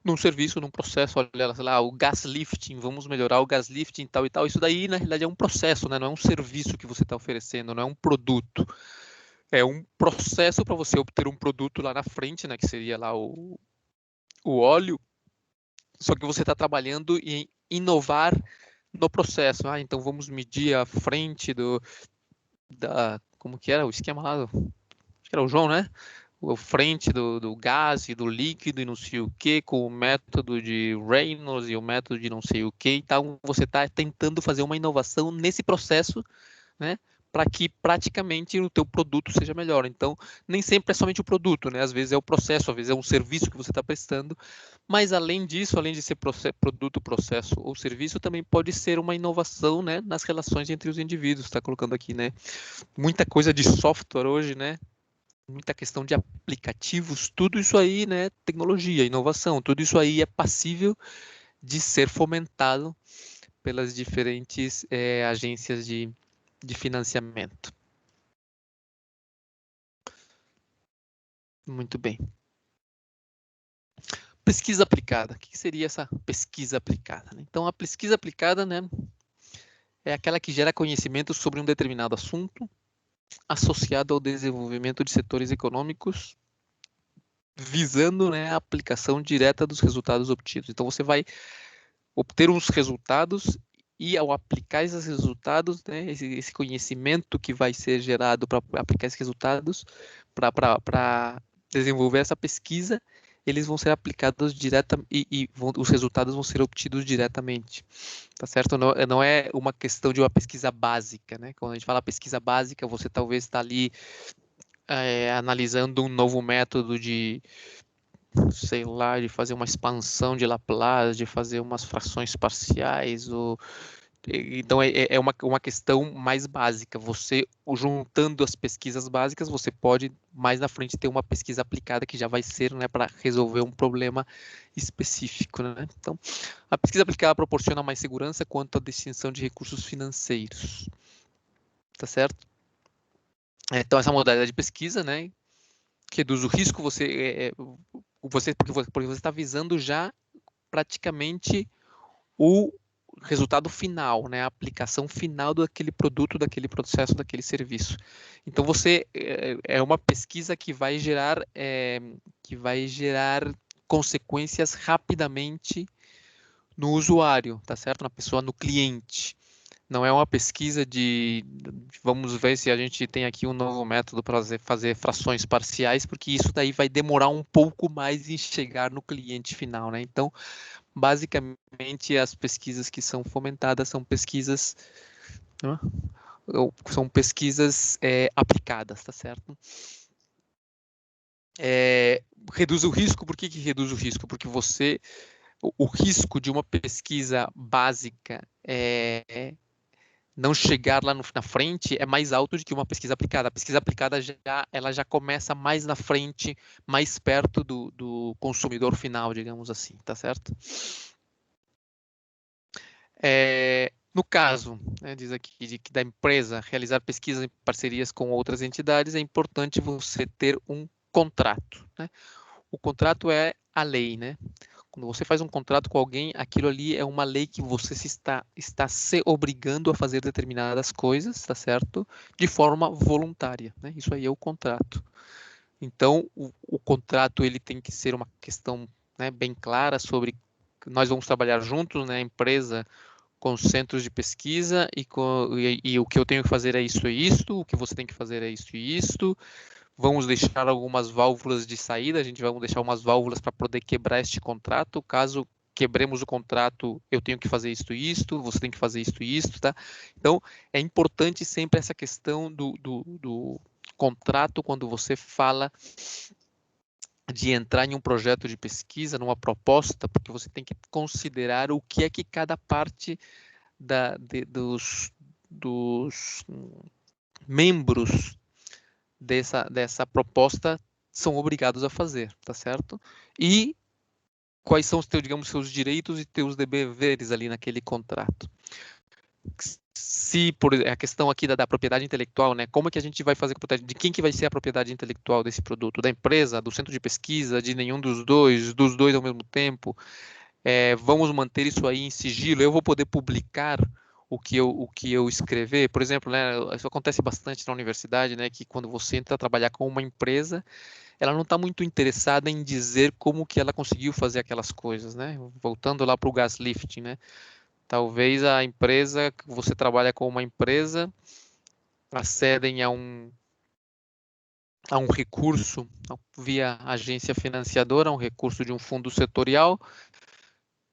num serviço, num processo. Olha lá, o gas lifting, vamos melhorar o gas lifting, tal e tal. Isso daí, na realidade, é um processo, né? Não é um serviço que você está oferecendo, não é um produto. É um processo para você obter um produto lá na frente, né? Que seria lá o óleo. Só que você está trabalhando em inovar no processo. Então vamos medir a frente como que era o esquema lá? Acho que era o João, né? A frente do gás e do líquido e não sei o que, com o método de Reynolds e o método de não sei o que. Então você está tentando fazer uma inovação nesse processo, né? Para que praticamente o teu produto seja melhor. Então, nem sempre é somente o produto, né? Às vezes é o processo, às vezes é um serviço que você está prestando, mas além disso, além de ser produto, processo ou serviço, também pode ser uma inovação, né, nas relações entre os indivíduos. Está colocando aqui, né? Muita coisa de software hoje, né? Muita questão de aplicativos, tudo isso aí, né? Tecnologia, inovação, tudo isso aí é passível de ser fomentado pelas diferentes agências de financiamento. Muito bem. Pesquisa aplicada. O que seria essa pesquisa aplicada? Então, a pesquisa aplicada, né, é aquela que gera conhecimento sobre um determinado assunto associado ao desenvolvimento de setores econômicos, visando, né, a aplicação direta dos resultados obtidos. Então, você vai obter uns resultados e, ao aplicar esses resultados, né, esse conhecimento que vai ser gerado para aplicar esses resultados, para desenvolver essa pesquisa, eles vão ser aplicados diretamente e os resultados vão ser obtidos diretamente, tá certo? Não é uma questão de uma pesquisa básica, né? Quando a gente fala pesquisa básica, você talvez está ali analisando um novo método de, sei lá, de fazer uma expansão de Laplace, de fazer umas frações parciais, então é uma questão mais básica. Você, juntando as pesquisas básicas, você pode mais na frente ter uma pesquisa aplicada que já vai ser, né, para resolver um problema específico, né? Então, a pesquisa aplicada proporciona mais segurança quanto à distinção de recursos financeiros, tá certo? Então, essa modalidade de pesquisa, né, reduz o risco, porque você está visando já praticamente o resultado final, né, a aplicação final daquele produto, daquele processo, daquele serviço. Então você é uma pesquisa que vai gerar consequências rapidamente no usuário, tá certo? Na pessoa, no cliente. Não é uma pesquisa vamos ver se a gente tem aqui um novo método para fazer frações parciais, porque isso daí vai demorar um pouco mais em chegar no cliente final, né? Então, basicamente, as pesquisas que são fomentadas são pesquisas, né? São pesquisas aplicadas, tá certo? Reduz o risco. Por que reduz o risco? Porque você o risco de uma pesquisa básica não chegar lá na frente é mais alto do que uma pesquisa aplicada. A pesquisa aplicada ela já começa mais na frente, mais perto do consumidor final, digamos assim, tá certo? No caso, né, diz aqui, da empresa realizar pesquisas em parcerias com outras entidades, é importante você ter um contrato, né? O contrato é a lei, né? Quando você faz um contrato com alguém, aquilo ali é uma lei que você está se obrigando a fazer determinadas coisas, tá certo? De forma voluntária, né? Isso aí é o contrato. Então, o contrato ele tem que ser uma questão, né, bem clara sobre que nós vamos trabalhar juntos, né? A empresa com centros de pesquisa e o que eu tenho que fazer é isso e isto, o que você tem que fazer é isso e isto. Vamos deixar algumas válvulas de saída, a gente vai deixar umas válvulas para poder quebrar este contrato. Caso quebremos o contrato, eu tenho que fazer isto e isto, você tem que fazer isto e isto, tá? Então, é importante sempre essa questão do contrato quando você fala de entrar em um projeto de pesquisa, numa proposta, porque você tem que considerar o que é que cada parte dos membros dessa proposta são obrigados a fazer, tá certo? E quais são os teus, digamos, seus direitos e teus deveres ali naquele contrato. Se por a questão aqui da propriedade intelectual, né? Como é que a gente vai fazer com a propriedade? De quem que vai ser a propriedade intelectual desse produto? Da empresa, do centro de pesquisa, de nenhum dos dois ao mesmo tempo? Vamos manter isso aí em sigilo? Eu vou poder publicar o que eu escrever? Por exemplo, né? Isso acontece bastante na universidade, né? Que quando você entra a trabalhar com uma empresa, ela não está muito interessada em dizer como que ela conseguiu fazer aquelas coisas, né? Voltando lá para o gas lifting, né? Talvez a empresa, que você trabalha com uma empresa, acedem a um recurso via agência financiadora, um recurso de um fundo setorial,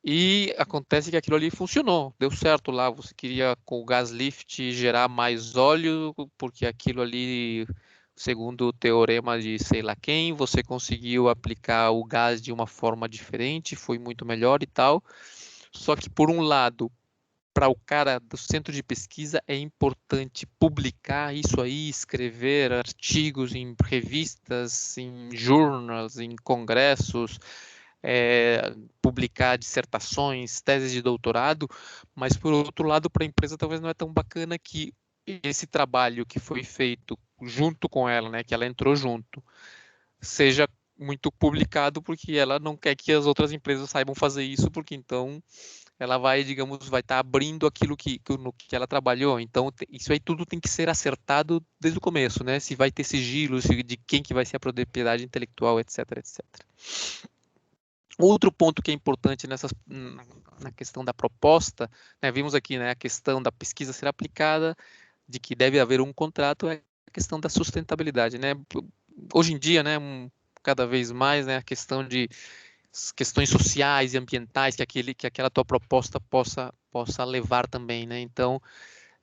e acontece que aquilo ali funcionou, deu certo lá. Você queria com o gas lift gerar mais óleo, porque aquilo ali, segundo o teorema de sei lá quem, você conseguiu aplicar o gás de uma forma diferente, foi muito melhor e tal. Só que por um lado, para o cara do centro de pesquisa é importante publicar isso aí, escrever artigos em revistas, em journals, em congressos, publicar dissertações, teses de doutorado, mas por outro lado, para a empresa talvez não é tão bacana que esse trabalho que foi feito junto com ela, né, que ela entrou junto, seja muito publicado, porque ela não quer que as outras empresas saibam fazer isso, porque então ela vai, digamos, vai estar abrindo aquilo no que ela trabalhou. Então, isso aí tudo tem que ser acertado desde o começo, né? Se vai ter sigilo, de quem que vai ser a propriedade intelectual, etc, etc. Outro ponto que é importante na questão da proposta, né, vimos aqui, né, a questão da pesquisa ser aplicada, de que deve haver um contrato, é a questão da sustentabilidade, né? Hoje em dia, né, cada vez mais, né, a questão de questões sociais e ambientais que aquela tua proposta possa levar também, né? Então,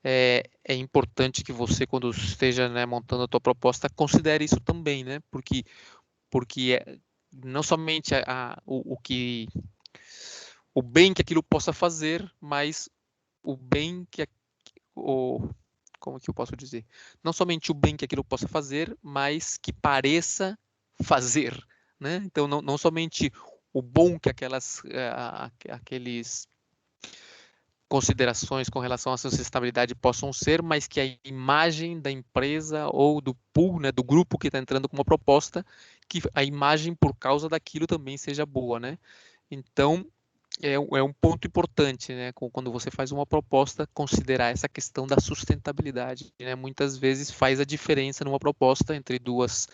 é importante que você, quando esteja, né, montando a tua proposta, considere isso também, né? Porque não somente o bem que aquilo possa fazer, mas o bem como que eu posso dizer? Não somente o bem que aquilo possa fazer, mas que pareça fazer, né? Então, não somente o bom que aqueles considerações com relação à sustentabilidade possam ser, mas que a imagem da empresa ou do pool, né, do grupo que está entrando com uma proposta, que a imagem por causa daquilo também seja boa, né? Então, é um ponto importante, né, quando você faz uma proposta, considerar essa questão da sustentabilidade, né? Muitas vezes faz a diferença numa proposta, entre duas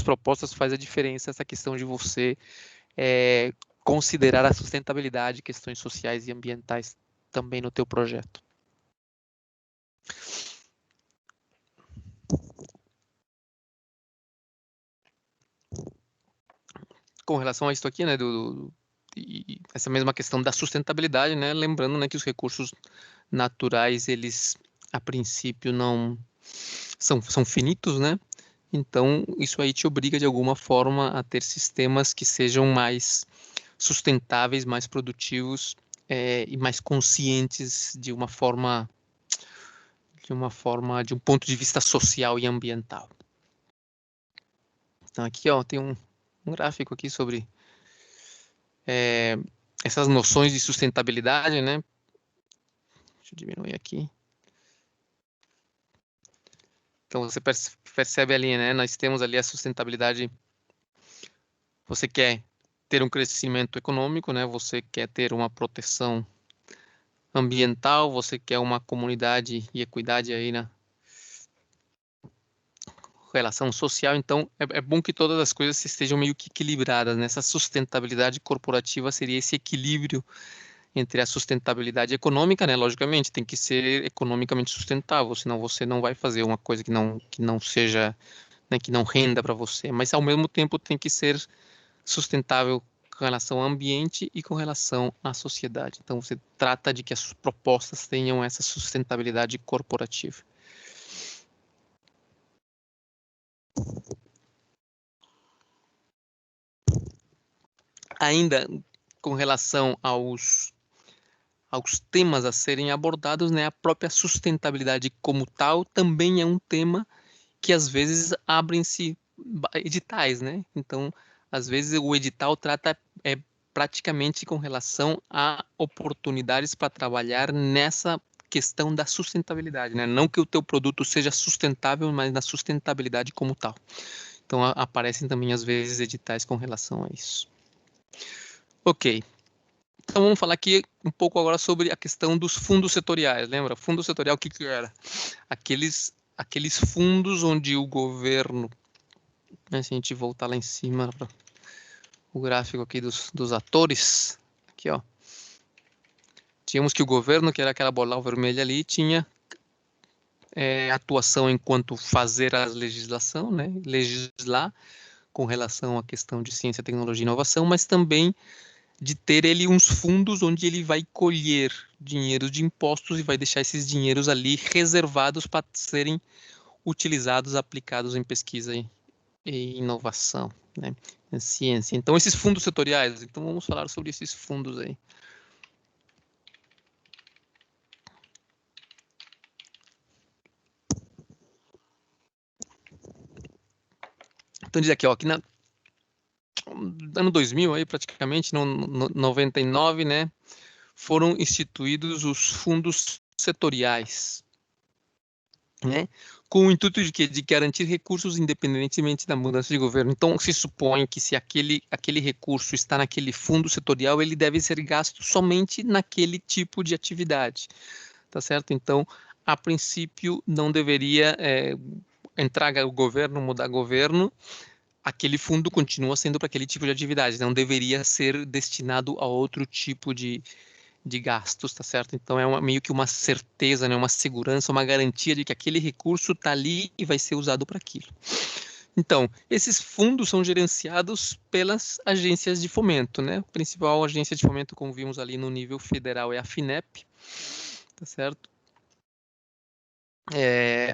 propostas faz a diferença essa questão de você considerar a sustentabilidade, questões sociais e ambientais também no teu projeto. Com relação a isso aqui, né, e essa mesma questão da sustentabilidade, né, lembrando, né, que os recursos naturais, eles a princípio não são finitos, né? Então isso aí te obriga de alguma forma a ter sistemas que sejam mais sustentáveis, mais produtivos e mais conscientes de um ponto de vista social e ambiental. Então aqui, ó, tem um gráfico aqui sobre essas noções de sustentabilidade, né? Deixa eu diminuir aqui. Então você percebe ali, né? Nós temos ali a sustentabilidade. Você quer ter um crescimento econômico, né? Você quer ter uma proteção ambiental, você quer uma comunidade e equidade aí na relação social. Então é bom que todas as coisas estejam meio que equilibradas. Nessa sustentabilidade corporativa seria esse equilíbrio entre a sustentabilidade econômica, né? Logicamente, tem que ser economicamente sustentável, senão você não vai fazer uma coisa que não seja, né, que não renda para você, mas ao mesmo tempo tem que ser sustentável com relação ao ambiente e com relação à sociedade. Então, você trata de que as propostas tenham essa sustentabilidade corporativa. Ainda com relação aos temas a serem abordados, né, a própria sustentabilidade como tal também é um tema que às vezes abrem-se editais, né? Então, às vezes o edital trata praticamente com relação a oportunidades para trabalhar nessa questão da sustentabilidade, né? Não que o teu produto seja sustentável, mas na sustentabilidade como tal. Então, aparecem também às vezes editais com relação a isso. Ok. Então vamos falar aqui um pouco agora sobre a questão dos fundos setoriais. Lembra? Fundo setorial, o que era? Aqueles fundos onde o governo, né, se a gente voltar lá em cima para o gráfico aqui dos atores, aqui ó, tínhamos que o governo, que era aquela bola vermelha ali, tinha atuação enquanto fazer a legislação, né, legislar com relação à questão de ciência, tecnologia e inovação, mas também de ter ele uns fundos onde ele vai colher dinheiro de impostos e vai deixar esses dinheiros ali reservados para serem utilizados, aplicados em pesquisa e inovação, né, em ciência. Então, esses fundos setoriais, então vamos falar sobre esses fundos aí. Então, diz aqui, ó, que no ano 2000, aí, praticamente, no 99, né, foram instituídos os fundos setoriais, né, com o intuito de quê? De garantir recursos independentemente da mudança de governo. Então, se supõe que se aquele recurso está naquele fundo setorial, ele deve ser gasto somente naquele tipo de atividade, tá certo? Então, a princípio, não deveria entrar o governo, mudar governo, aquele fundo continua sendo para aquele tipo de atividade, não deveria ser destinado a outro tipo de gastos, tá certo? Então é meio que uma certeza, né, uma segurança, uma garantia de que aquele recurso está ali e vai ser usado para aquilo. Então, esses fundos são gerenciados pelas agências de fomento, né? A principal agência de fomento, como vimos ali no nível federal, é a FINEP, tá certo?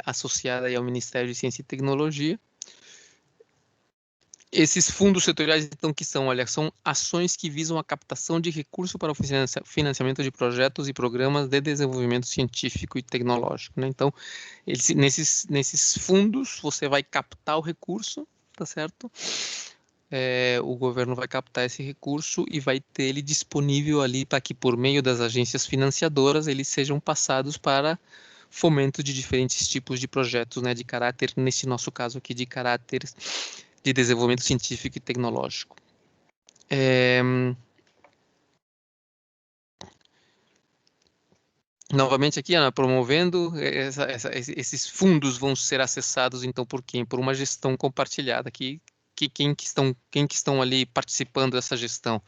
Associada aí ao Ministério de Ciência e Tecnologia. Esses fundos setoriais, então, que são, olha, são ações que visam a captação de recursos para o financiamento de projetos e programas de desenvolvimento científico e tecnológico, né? Então, nesses fundos, você vai captar o recurso, tá certo? O governo vai captar esse recurso e vai ter ele disponível ali para que, por meio das agências financiadoras, eles sejam passados para fomento de diferentes tipos de projetos, né? De caráter, nesse nosso caso aqui, de caráter de desenvolvimento científico e tecnológico. Novamente aqui, Ana, promovendo, esses fundos vão ser acessados, então, por quem? Por uma gestão compartilhada. Quem que estão ali participando dessa gestão?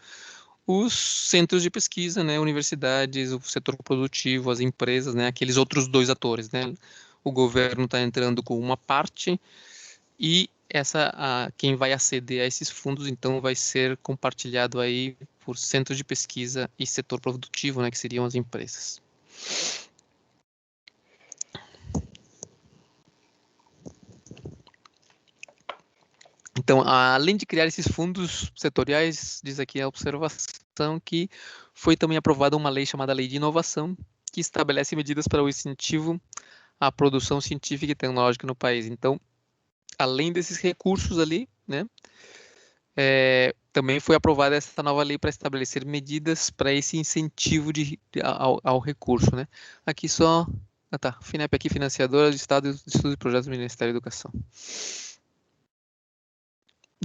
Os centros de pesquisa, né, universidades, o setor produtivo, as empresas, né, aqueles outros dois atores, né? O governo está entrando com uma parte e quem vai aceder a esses fundos, então, vai ser compartilhado aí por centros de pesquisa e setor produtivo, né, que seriam as empresas. Então, além de criar esses fundos setoriais, diz aqui a observação que foi também aprovada uma lei chamada Lei de Inovação, que estabelece medidas para o incentivo à produção científica e tecnológica no país. Então, além desses recursos ali, né, também foi aprovada essa nova lei para estabelecer medidas para esse incentivo ao recurso, né? Aqui só, FINEP aqui, financiadora de Estado de Estudos e Projetos do Ministério da Educação.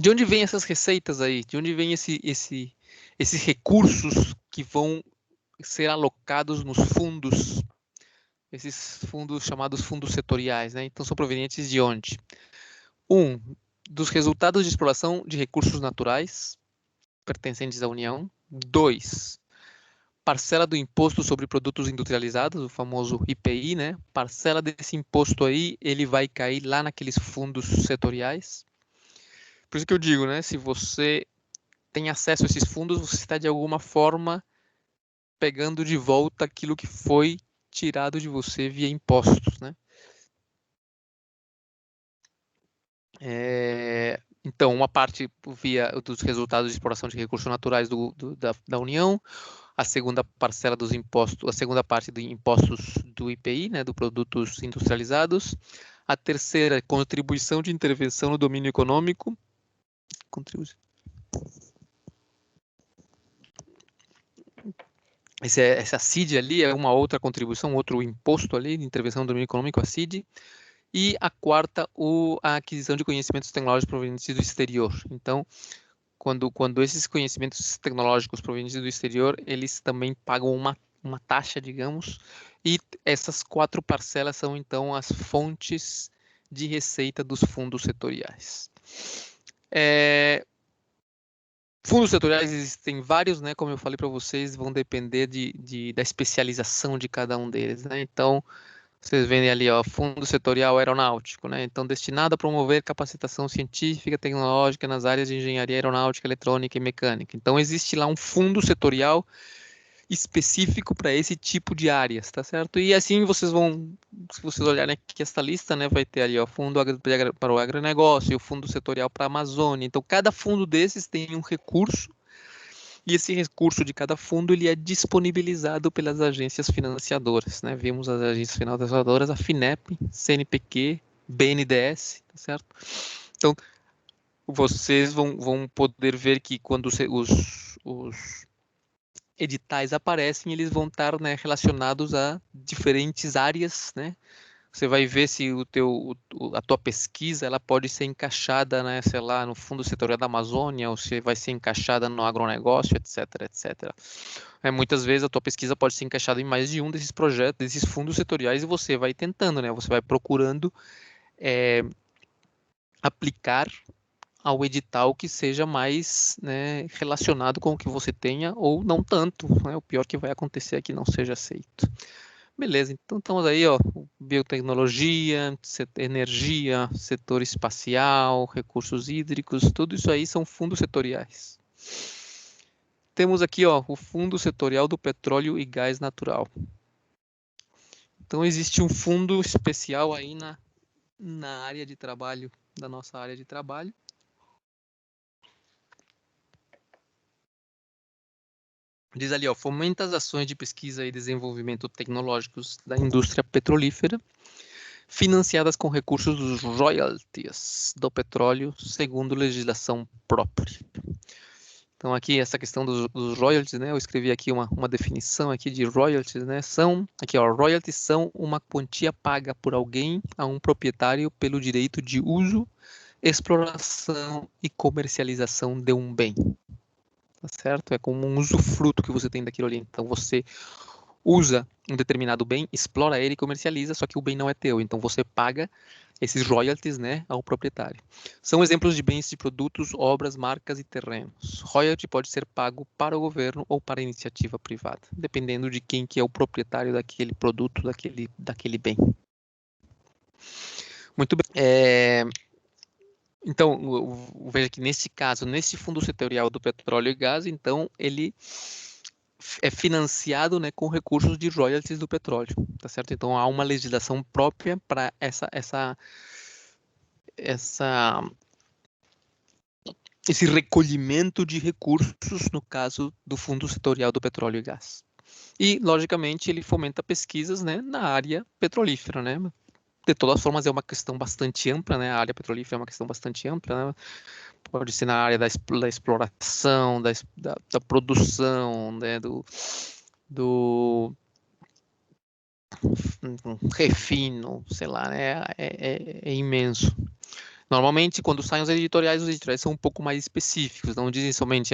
De onde vêm essas receitas aí? De onde vêm esses recursos que vão ser alocados nos fundos? Esses fundos chamados fundos setoriais, né? Então, são provenientes de onde? Dos resultados de exploração de recursos naturais pertencentes à União. 2, parcela do imposto sobre produtos industrializados, o famoso IPI, né? Parcela desse imposto aí, ele vai cair lá naqueles fundos setoriais. Por isso que eu digo, né? Se você tem acesso a esses fundos, você está de alguma forma pegando de volta aquilo que foi tirado de você via impostos, né? Então, uma parte via dos resultados de exploração de recursos naturais da União, a segunda parcela dos impostos, a segunda parte de impostos do IPI, né, do produtos industrializados, a terceira, contribuição de intervenção no domínio econômico, essa CID ali é uma outra contribuição, outro imposto ali de intervenção no domínio econômico, a CID. E a quarta, a aquisição de conhecimentos tecnológicos provenientes do exterior. Então, quando esses conhecimentos tecnológicos provenientes do exterior, eles também pagam uma taxa, digamos, e essas 4 parcelas são, então, as fontes de receita dos fundos setoriais. Fundos setoriais existem vários, né? Como eu falei para vocês, vão depender da especialização de cada um deles, né? Então, vocês veem ali, ó, Fundo Setorial Aeronáutico, né? Então, destinado a promover capacitação científica e tecnológica nas áreas de engenharia aeronáutica, eletrônica e mecânica. Então, existe lá um fundo setorial específico para esse tipo de áreas, tá certo? E assim vocês vão, se vocês olharem aqui esta lista, né, vai ter ali, ó, fundo para o agronegócio, o fundo setorial para a Amazônia. Então, cada fundo desses tem um recurso, e esse recurso de cada fundo ele é disponibilizado pelas agências financiadoras, né? Vimos as agências financiadoras, a FINEP, CNPq, BNDES, tá certo? Então, vocês vão poder ver que quando os editais aparecem, eles vão estar, né, relacionados a diferentes áreas, né? Você vai ver se a tua pesquisa ela pode ser encaixada, né, sei lá, no Fundo Setorial da Amazônia, ou se vai ser encaixada no agronegócio, etc, etc. Muitas vezes a tua pesquisa pode ser encaixada em mais de um desses projetos, desses fundos setoriais, e você vai tentando, né? Você vai procurando aplicar ao edital que seja mais, né, relacionado com o que você tenha, ou não tanto, né? O pior que vai acontecer é que não seja aceito. Beleza, então estamos aí, ó, biotecnologia, energia, setor espacial, recursos hídricos, tudo isso aí são fundos setoriais. Temos aqui, ó, o Fundo Setorial do Petróleo e Gás Natural. Então existe um fundo especial aí na área de trabalho, da nossa área de trabalho. Diz ali, ó, fomenta as ações de pesquisa e desenvolvimento tecnológicos da indústria petrolífera, financiadas com recursos dos royalties do petróleo, segundo legislação própria. Então, aqui, essa questão dos royalties, né? Eu escrevi aqui uma definição aqui de royalties, né? Royalties são uma quantia paga por alguém a um proprietário pelo direito de uso, exploração e comercialização de um bem. Tá certo? É como um usufruto que você tem daquilo ali. Então, você usa um determinado bem, explora ele e comercializa, só que o bem não é teu. Então, você paga esses royalties, né, ao proprietário. São exemplos de bens de produtos, obras, marcas e terrenos. Royalty pode ser pago para o governo ou para a iniciativa privada, dependendo de quem que é o proprietário daquele produto, daquele bem. Muito bem. Então, veja que nesse caso, nesse fundo setorial do petróleo e gás, então ele é financiado, né, com recursos de royalties do petróleo, tá certo? Então há uma legislação própria para essa esse recolhimento de recursos, no caso do Fundo Setorial do Petróleo e Gás. E, logicamente, ele fomenta pesquisas, né, na área petrolífera, né? De todas as formas, é uma questão bastante ampla, né? A área petrolífera é uma questão bastante ampla, né? Pode ser na área da exploração, da produção, né? do refino, sei lá, né? É imenso. Normalmente, quando saem os editoriais são um pouco mais específicos, não dizem somente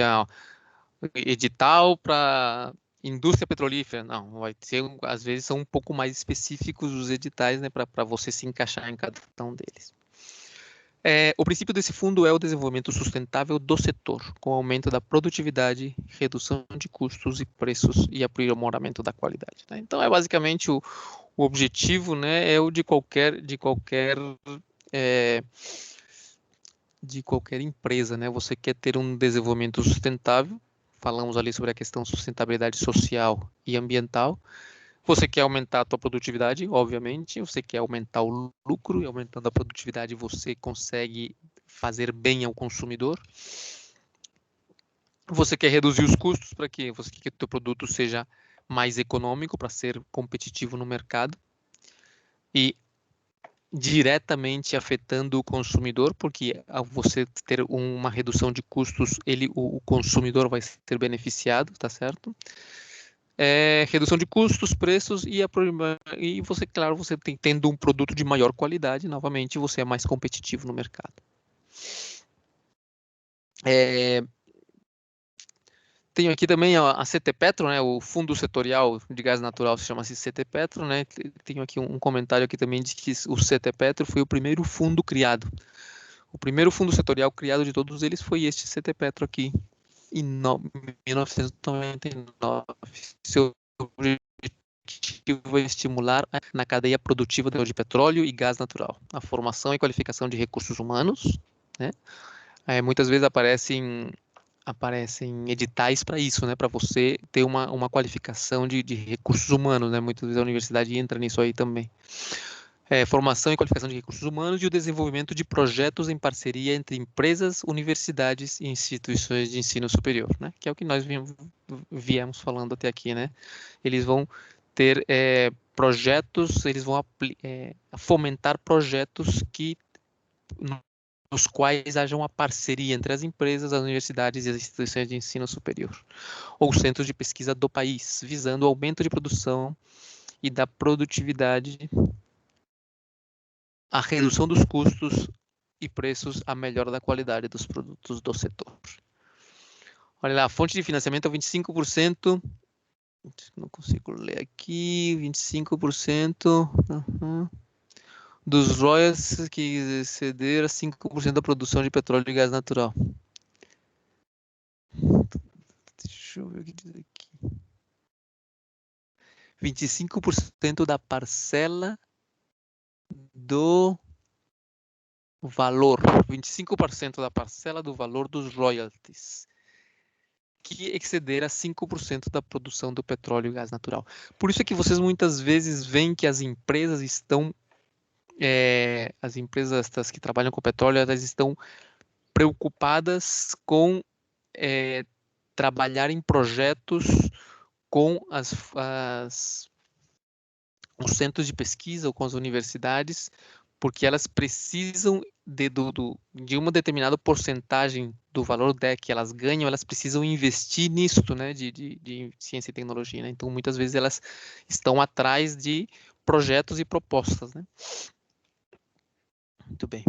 edital para indústria petrolífera, não, vai ser, às vezes são um pouco mais específicos os editais, né, para você se encaixar em cada um deles. O princípio desse fundo é o desenvolvimento sustentável do setor, com aumento da produtividade, redução de custos e preços e aprimoramento da qualidade, né? Então, basicamente o objetivo, né, é o de qualquer empresa, né? Você quer ter um desenvolvimento sustentável, falamos ali sobre a questão de sustentabilidade social e ambiental. Você quer aumentar a tua produtividade, obviamente, você quer aumentar o lucro, e aumentando a produtividade você consegue fazer bem ao consumidor. Você quer reduzir os custos para que você quer que o teu produto seja mais econômico para ser competitivo no mercado. E diretamente afetando o consumidor, porque ao você ter uma redução de custos, o consumidor vai ser beneficiado, tá certo? Redução de custos, preços e você, claro, você tendo um produto de maior qualidade, novamente, você é mais competitivo no mercado. Tenho aqui também a CT Petro, né, o Fundo Setorial de Gás Natural se chama-se CT Petro, né? Tenho aqui um comentário aqui também de que o CT Petro foi o primeiro fundo criado. O primeiro fundo setorial criado de todos eles foi este CT Petro aqui, em 1999. Seu objetivo é estimular na cadeia produtiva de petróleo e gás natural a formação e qualificação de recursos humanos, né? Muitas vezes aparecem editais para isso, né? Para você ter uma qualificação de recursos humanos, né? Muitas vezes a universidade entra nisso aí também. Formação e qualificação de recursos humanos e o desenvolvimento de projetos em parceria entre empresas, universidades e instituições de ensino superior, né? Que é o que nós viemos falando até aqui, né? Eles vão ter projetos, eles vão fomentar projetos nos quais haja uma parceria entre as empresas, as universidades e as instituições de ensino superior, ou centros de pesquisa do país, visando o aumento de produção e da produtividade, a redução dos custos e preços, a melhora da qualidade dos produtos do setor. Olha lá, a fonte de financiamento é 25%, não consigo ler aqui, 25%, dos royalties que exceder a 5% da produção de petróleo e gás natural. Deixa eu ver o que diz aqui. 25% da parcela do valor, 25% da parcela do valor dos royalties, que exceder a 5% da produção do petróleo e gás natural. Por isso é que vocês muitas vezes veem que as empresas que trabalham com petróleo, elas estão preocupadas com trabalhar em projetos com os centros de pesquisa ou com as universidades, porque elas precisam de uma determinada porcentagem do valor que elas ganham, elas precisam investir nisso, né, de ciência e tecnologia, né? Então, muitas vezes elas estão atrás de projetos e propostas, né? Muito bem.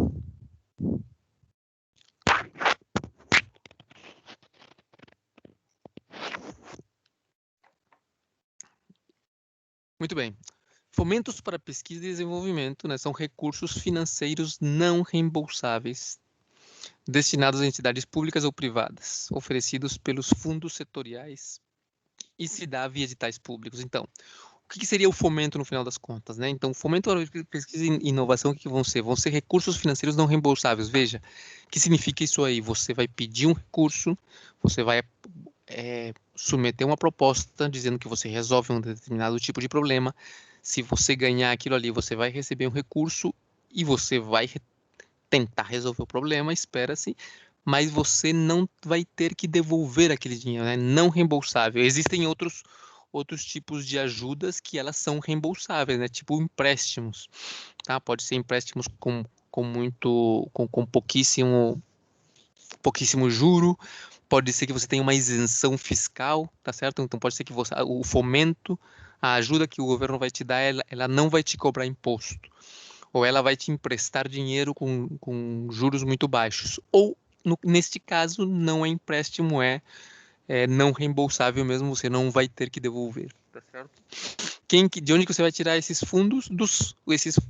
Muito bem. Fomentos para pesquisa e desenvolvimento, né, são recursos financeiros não reembolsáveis destinados a entidades públicas ou privadas, oferecidos pelos fundos setoriais e se dá via editais públicos. Então, o que seria o fomento no final das contas, né? Então, fomento para pesquisa e inovação, o que vão ser? Vão ser recursos financeiros não reembolsáveis. Veja, o que significa isso aí? Você vai pedir um recurso, você vai submeter uma proposta dizendo que você resolve um determinado tipo de problema. Se você ganhar aquilo ali, você vai receber um recurso e você vai tentar resolver o problema, espera-se, mas você não vai ter que devolver aquele dinheiro, né? Não reembolsável. Existem outros tipos de ajudas que elas são reembolsáveis, né? Tipo empréstimos, tá? Pode ser empréstimos com pouquíssimo juro, pode ser que você tenha uma isenção fiscal, tá certo? Então pode ser que o fomento, a ajuda que o governo vai te dar, ela não vai te cobrar imposto, ou ela vai te emprestar dinheiro com juros muito baixos, ou neste caso não é empréstimo, é não reembolsável mesmo, você não vai ter que devolver, tá certo? De onde que você vai tirar esses fundos,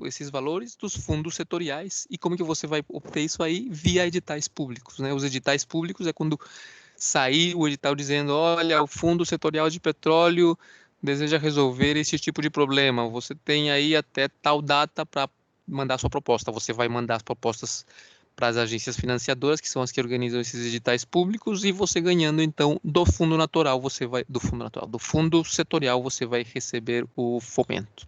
esses valores dos fundos setoriais, e como que você vai obter isso aí? Via editais públicos, né? Os editais públicos é quando sair o edital dizendo, olha, o Fundo Setorial de Petróleo deseja resolver esse tipo de problema, você tem aí até tal data para mandar sua proposta, você vai mandar as propostas para as agências financiadoras, que são as que organizam esses editais públicos, e você ganhando, então, do fundo setorial, você vai receber o fomento.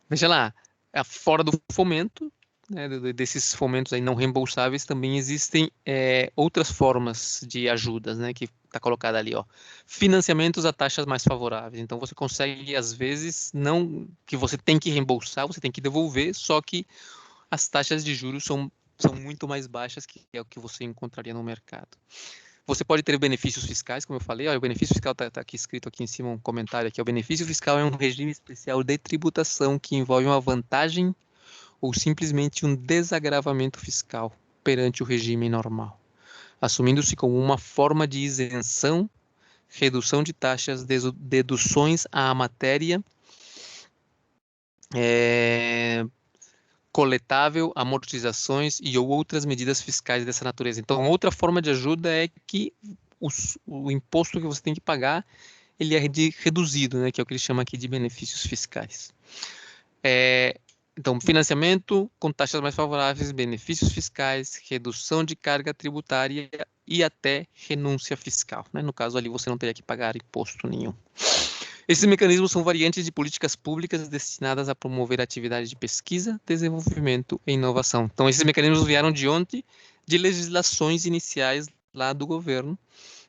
Veja lá, fora do fomento, né, desses fomentos aí não reembolsáveis, também existem outras formas de ajudas, né, que está colocada ali, ó. Financiamentos a taxas mais favoráveis. Então, você consegue, às vezes, não que você tem que reembolsar, você tem que devolver, só que as taxas de juros são muito mais baixas que é o que você encontraria no mercado. Você pode ter benefícios fiscais, como eu falei, ó, o benefício fiscal está aqui escrito aqui em cima, um comentário aqui. O benefício fiscal é um regime especial de tributação que envolve uma vantagem ou simplesmente um desagravamento fiscal perante o regime normal, assumindo-se como uma forma de isenção, redução de taxas, deduções à matéria, coletável, amortizações e outras medidas fiscais dessa natureza. Então, outra forma de ajuda é que o imposto que você tem que pagar, ele é reduzido, né, que é o que ele chama aqui de benefícios fiscais. Então, financiamento com taxas mais favoráveis, benefícios fiscais, redução de carga tributária e até renúncia fiscal, né? No caso ali, você não teria que pagar imposto nenhum. Esses mecanismos são variantes de políticas públicas destinadas a promover atividades de pesquisa, desenvolvimento e inovação. Então, esses mecanismos vieram de onde? De legislações iniciais lá do governo,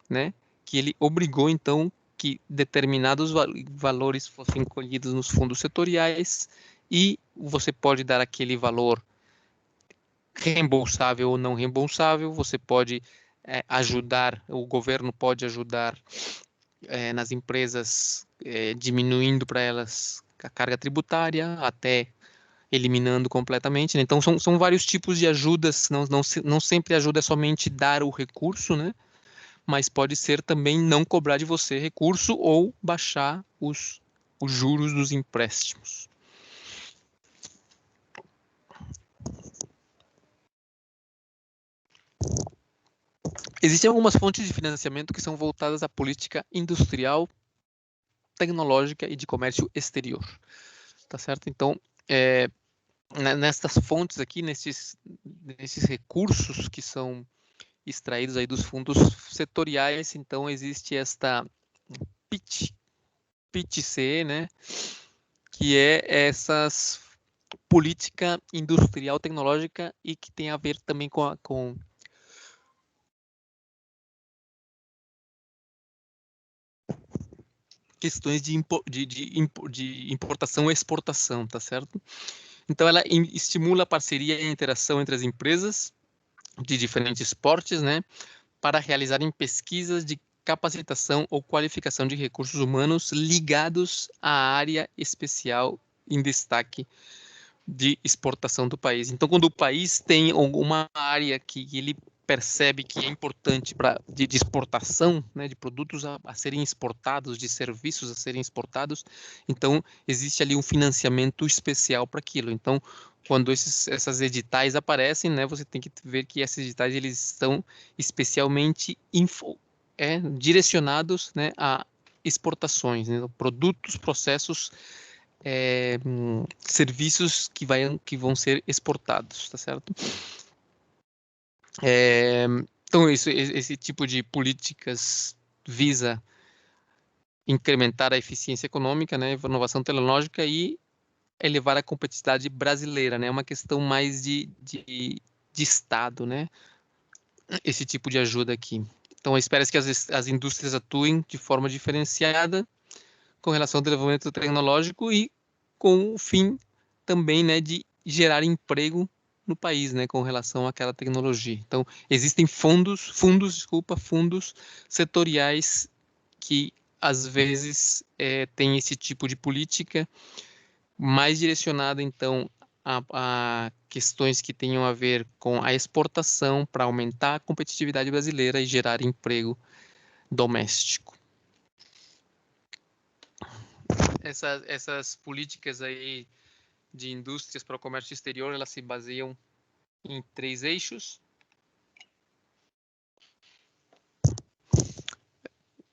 né? Que ele obrigou, então, que determinados valores fossem colhidos nos fundos setoriais e você pode dar aquele valor reembolsável ou não reembolsável, você pode ajudar, o governo pode ajudar nas empresas, diminuindo para elas a carga tributária, até eliminando completamente, né? Então, são vários tipos de ajudas, não sempre ajuda é somente dar o recurso, né? Mas pode ser também não cobrar de você recurso ou baixar os juros dos empréstimos. Existem algumas fontes de financiamento que são voltadas à política industrial, tecnológica e de comércio exterior, tá certo? Então, nessas fontes aqui, nesses recursos que são extraídos aí dos fundos setoriais, então existe esta PIT-CE, né, que é essas política industrial tecnológica e que tem a ver também com questões de importação e exportação, tá certo? Então, ela estimula a parceria e a interação entre as empresas de diferentes portes, né, para realizarem pesquisas de capacitação ou qualificação de recursos humanos ligados à área especial em destaque de exportação do país. Então, quando o país tem alguma área que ele percebe que é importante de exportação, né, de produtos a serem exportados, de serviços a serem exportados, então existe ali um financiamento especial para aquilo. Então, quando essas editais aparecem, né, você tem que ver que esses editais eles estão especialmente direcionados, né, a exportações, né, produtos, processos, serviços que vão ser exportados, tá certo? Então, esse tipo de políticas visa incrementar a eficiência econômica, né, inovação tecnológica e elevar a competitividade brasileira, né? É uma questão mais de de Estado, né? Esse tipo de ajuda aqui. Então, espera-se que as indústrias atuem de forma diferenciada com relação ao desenvolvimento tecnológico e com o fim também, né, de gerar emprego no país, né, com relação àquela tecnologia. Então, existem fundos setoriais que às vezes têm esse tipo de política mais direcionada, então, a questões que tenham a ver com a exportação para aumentar a competitividade brasileira e gerar emprego doméstico. Essas políticas aí de indústrias para o comércio exterior, elas se baseiam em 3 eixos,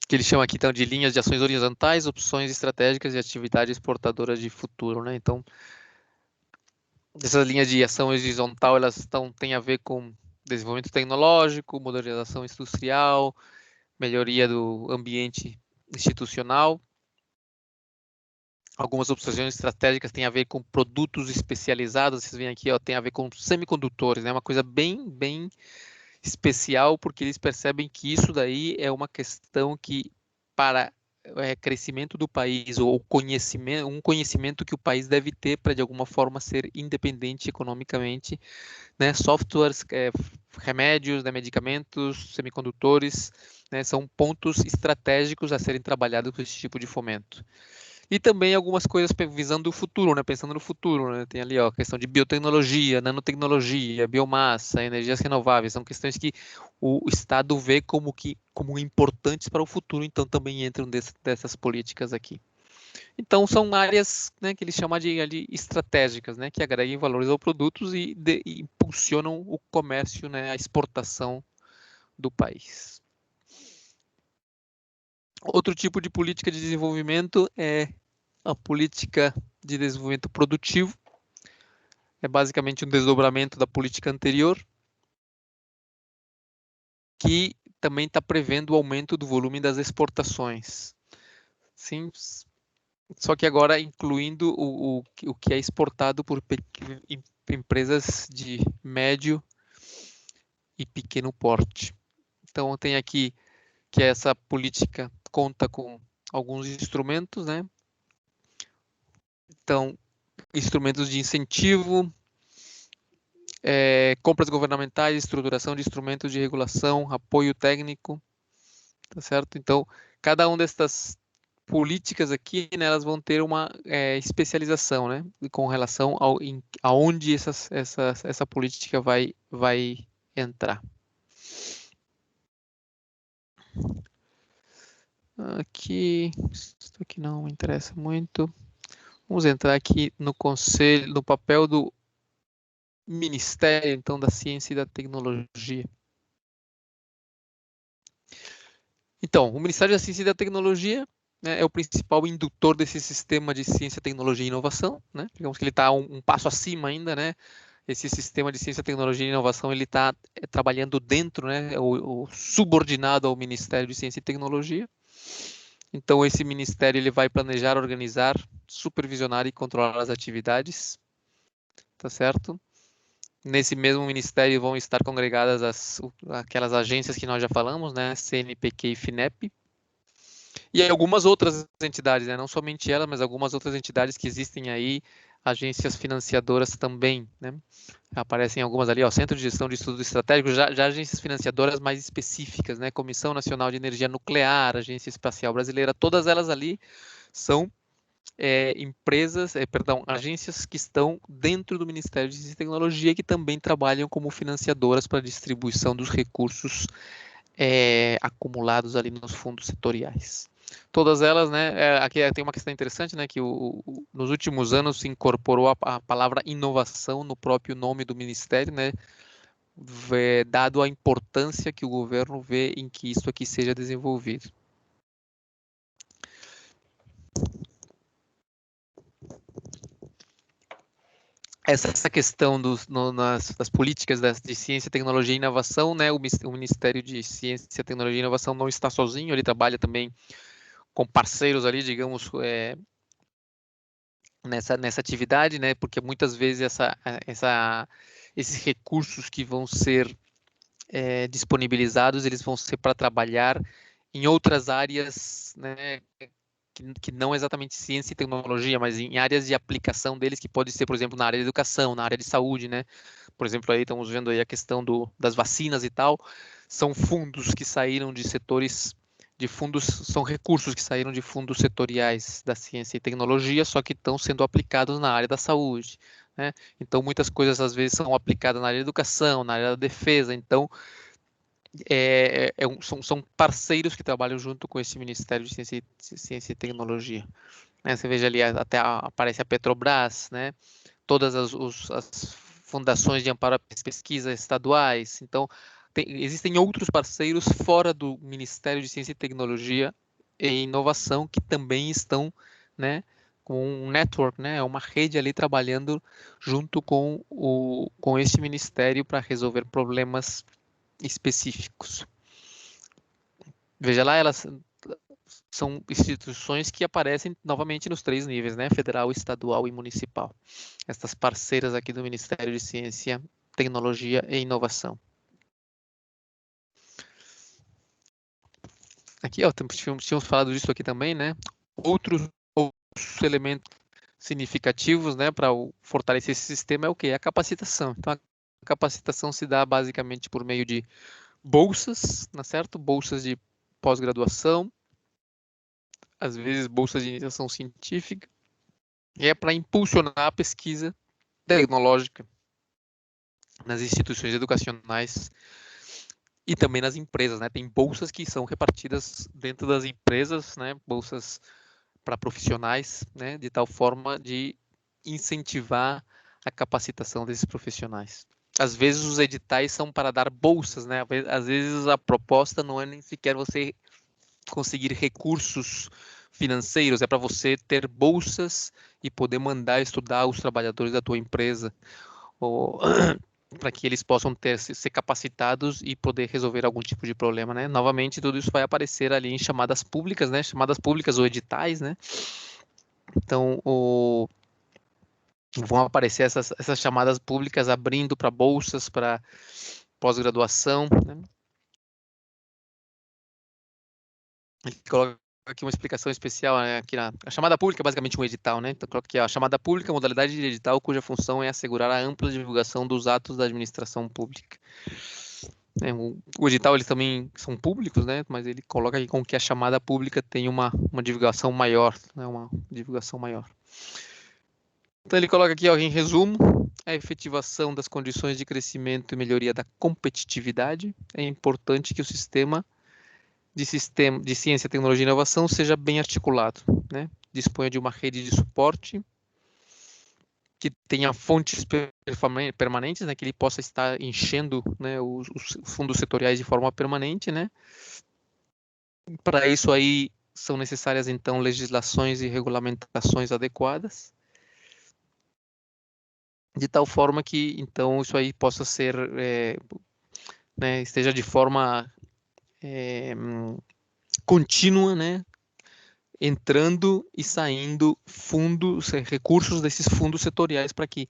que eles chamam aqui então de linhas de ações horizontais, opções estratégicas e atividades exportadoras de futuro, né? Então, essas linhas de ação horizontal, elas têm a ver com desenvolvimento tecnológico, modernização industrial, melhoria do ambiente institucional. Algumas opções estratégicas têm a ver com produtos especializados, vocês veem aqui, ó, tem a ver com semicondutores, né? Uma coisa bem especial, porque eles percebem que isso daí é uma questão que, para crescimento do país, ou um conhecimento que o país deve ter para, de alguma forma, ser independente economicamente, né? Softwares, remédios, né? Medicamentos, semicondutores, né? São pontos estratégicos a serem trabalhados com esse tipo de fomento. E também algumas coisas visando o futuro, né? Pensando no futuro, né? Tem ali, ó, a questão de biotecnologia, nanotecnologia, biomassa, energias renováveis, são questões que o Estado vê como importantes para o futuro, então também entram dessas políticas aqui. Então são áreas, né, que eles chamam de estratégicas, né, que agregam valores aos produtos e impulsionam o comércio, né, a exportação do país. Outro tipo de política de desenvolvimento é a política de desenvolvimento produtivo. É basicamente um desdobramento da política anterior, que também está prevendo o aumento do volume das exportações. Sim, só que agora incluindo o que é exportado por empresas de médio e pequeno porte. Então, tem aqui que essa política conta com alguns instrumentos, né? Então, instrumentos de incentivo, compras governamentais, estruturação de instrumentos de regulação, apoio técnico, tá certo? Então, cada uma dessas políticas aqui, né, elas vão ter uma especialização, né, com relação aonde essa política vai entrar. Isso aqui não me interessa muito. Vamos entrar aqui no conselho, no papel do Ministério, então, da Ciência e da Tecnologia. Então, o Ministério da Ciência e da Tecnologia, né, é o principal indutor desse sistema de ciência, tecnologia e inovação, né? Digamos que ele está um passo acima ainda, né? Esse sistema de ciência, tecnologia e inovação, ele está trabalhando dentro, né? O subordinado ao Ministério de Ciência e Tecnologia. Então, esse ministério ele vai planejar, organizar, supervisionar e controlar as atividades, tá certo? Nesse mesmo ministério vão estar congregadas aquelas agências que nós já falamos, né? CNPq e FINEP. E algumas outras entidades, né? Não somente ela, mas algumas outras entidades que existem aí, agências financiadoras também, né? Aparecem algumas ali, ó, Centro de Gestão de Estudos Estratégicos, já agências financiadoras mais específicas, né? Comissão Nacional de Energia Nuclear, Agência Espacial Brasileira, todas elas ali são agências que estão dentro do Ministério de Ciência e Tecnologia, que também trabalham como financiadoras para a distribuição dos recursos acumulados ali nos fundos setoriais. Todas elas, né, aqui tem uma questão interessante, né, que nos últimos anos se incorporou a palavra inovação no próprio nome do Ministério, né, dado a importância que o governo vê em que isso aqui seja desenvolvido. Essa questão das políticas de ciência, tecnologia e inovação, né, o Ministério de Ciência, Tecnologia e Inovação não está sozinho, ele trabalha também com parceiros ali, digamos, nessa atividade, né, porque muitas vezes esses recursos que vão ser disponibilizados, eles vão ser para trabalhar em outras áreas, né, que não exatamente ciência e tecnologia, mas em áreas de aplicação deles, que pode ser, por exemplo, na área de educação, na área de saúde, né? Por exemplo, aí estamos vendo aí a questão das vacinas e tal, são fundos que saíram de setores de fundos, são recursos que saíram de fundos setoriais da ciência e tecnologia, só que estão sendo aplicados na área da saúde, né? Então, muitas coisas às vezes são aplicadas na área da educação, na área da defesa, então são parceiros que trabalham junto com esse Ministério de Ciência e Tecnologia. Né? Você veja ali, até aparece a Petrobras, né? Todas as fundações de amparo à pesquisa estaduais. Então, existem outros parceiros fora do Ministério de Ciência e Tecnologia e Inovação que também estão, né, com um network, né, uma rede ali trabalhando junto com esse ministério para resolver problemas específicos. Veja lá, elas são instituições que aparecem novamente nos 3 níveis, né? Federal, estadual e municipal. Estas parceiras aqui do Ministério de Ciência, Tecnologia e Inovação. Aqui, ó, tínhamos falado disso aqui também, né? Outros elementos significativos, né, para fortalecer esse sistema é o quê? A capacitação. Então, a capacitação se dá basicamente por meio de bolsas, tá certo? Bolsas de pós-graduação, às vezes bolsas de iniciação científica, e é para impulsionar a pesquisa tecnológica nas instituições educacionais e também nas empresas, né? Tem bolsas que são repartidas dentro das empresas, né? Bolsas para profissionais, né? De tal forma de incentivar a capacitação desses profissionais. Às vezes os editais são para dar bolsas, né? Às vezes a proposta não é nem sequer você conseguir recursos financeiros, é para você ter bolsas e poder mandar estudar os trabalhadores da tua empresa, ou para que eles possam ser capacitados e poder resolver algum tipo de problema, né? Novamente, tudo isso vai aparecer ali em chamadas públicas, né? Chamadas públicas ou editais, né? Então, vão aparecer essas chamadas públicas abrindo para bolsas, para pós-graduação, né? Ele coloca aqui uma explicação especial, né, aqui a chamada pública é basicamente um edital, né? Então coloca aqui, ó, a chamada pública é a modalidade de edital cuja função é assegurar a ampla divulgação dos atos da administração pública. O edital, eles também são públicos, né? Mas ele coloca aqui com que a chamada pública tem uma divulgação maior, né? Uma divulgação maior. Então ele coloca aqui, ó, em resumo, a efetivação das condições de crescimento e melhoria da competitividade. É importante que o sistema de ciência, tecnologia e inovação seja bem articulado, né? Disponha de uma rede de suporte, que tenha fontes permanentes, né? Que ele possa estar enchendo, né, os fundos setoriais de forma permanente, né? Para isso aí são necessárias então legislações e regulamentações adequadas, de tal forma que então isso aí possa ser, né, esteja de forma contínua, né? Entrando e saindo fundos, recursos desses fundos setoriais para que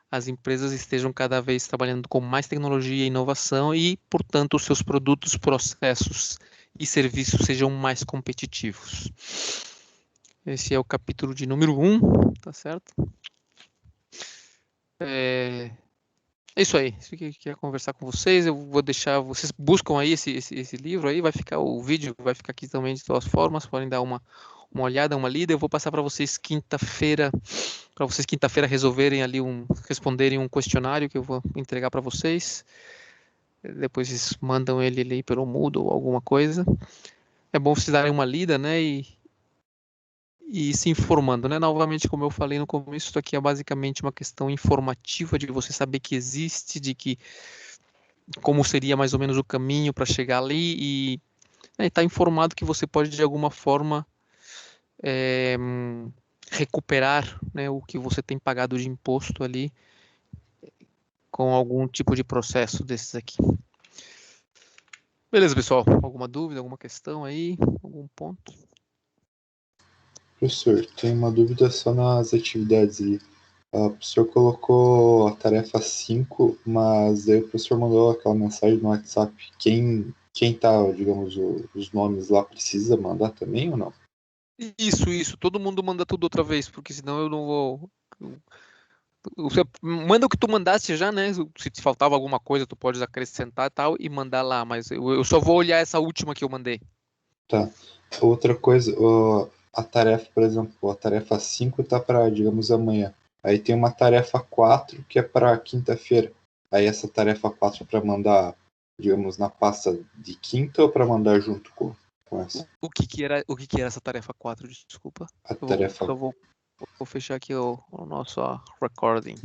as empresas estejam cada vez trabalhando com mais tecnologia e inovação e, portanto, os seus produtos, processos e serviços sejam mais competitivos. Esse é o capítulo de número 1, tá certo? É isso aí. Isso que eu queria conversar com vocês. Eu vou deixar, vocês buscam aí esse livro aí, vai ficar o vídeo, vai ficar aqui também de todas formas, podem dar uma olhada, uma lida. Eu vou passar para vocês quinta-feira, resolverem ali responderem um questionário que eu vou entregar para vocês. Depois vocês mandam ele ali pelo Moodle ou alguma coisa. É bom vocês darem uma lida, né, e se informando, né? Novamente, como eu falei no começo, isso aqui é basicamente uma questão informativa de você saber que existe, de que como seria mais ou menos o caminho para chegar ali e estar informado que você pode de alguma forma recuperar, né, o que você tem pagado de imposto ali com algum tipo de processo desses aqui. Beleza, pessoal? Alguma dúvida, alguma questão aí? Algum ponto? Professor, tem uma dúvida só nas atividades ali. O professor colocou a tarefa 5, mas aí o professor mandou aquela mensagem no WhatsApp. Quem tá, digamos, os nomes lá precisa mandar também ou não? Isso. Todo mundo manda tudo outra vez, porque senão eu não vou. Você manda o que tu mandaste já, né? Se te faltava alguma coisa, tu pode acrescentar e tal e mandar lá, mas eu só vou olhar essa última que eu mandei. Tá. Outra coisa, a tarefa, por exemplo, a tarefa 5 tá para, digamos, amanhã. Aí tem uma tarefa 4 que é para quinta-feira. Aí essa tarefa 4 é para mandar, digamos, na pasta de quinta ou para mandar junto com essa? O que que era essa tarefa 4? Desculpa. A Eu vou, tarefa só vou fechar aqui o nosso recording.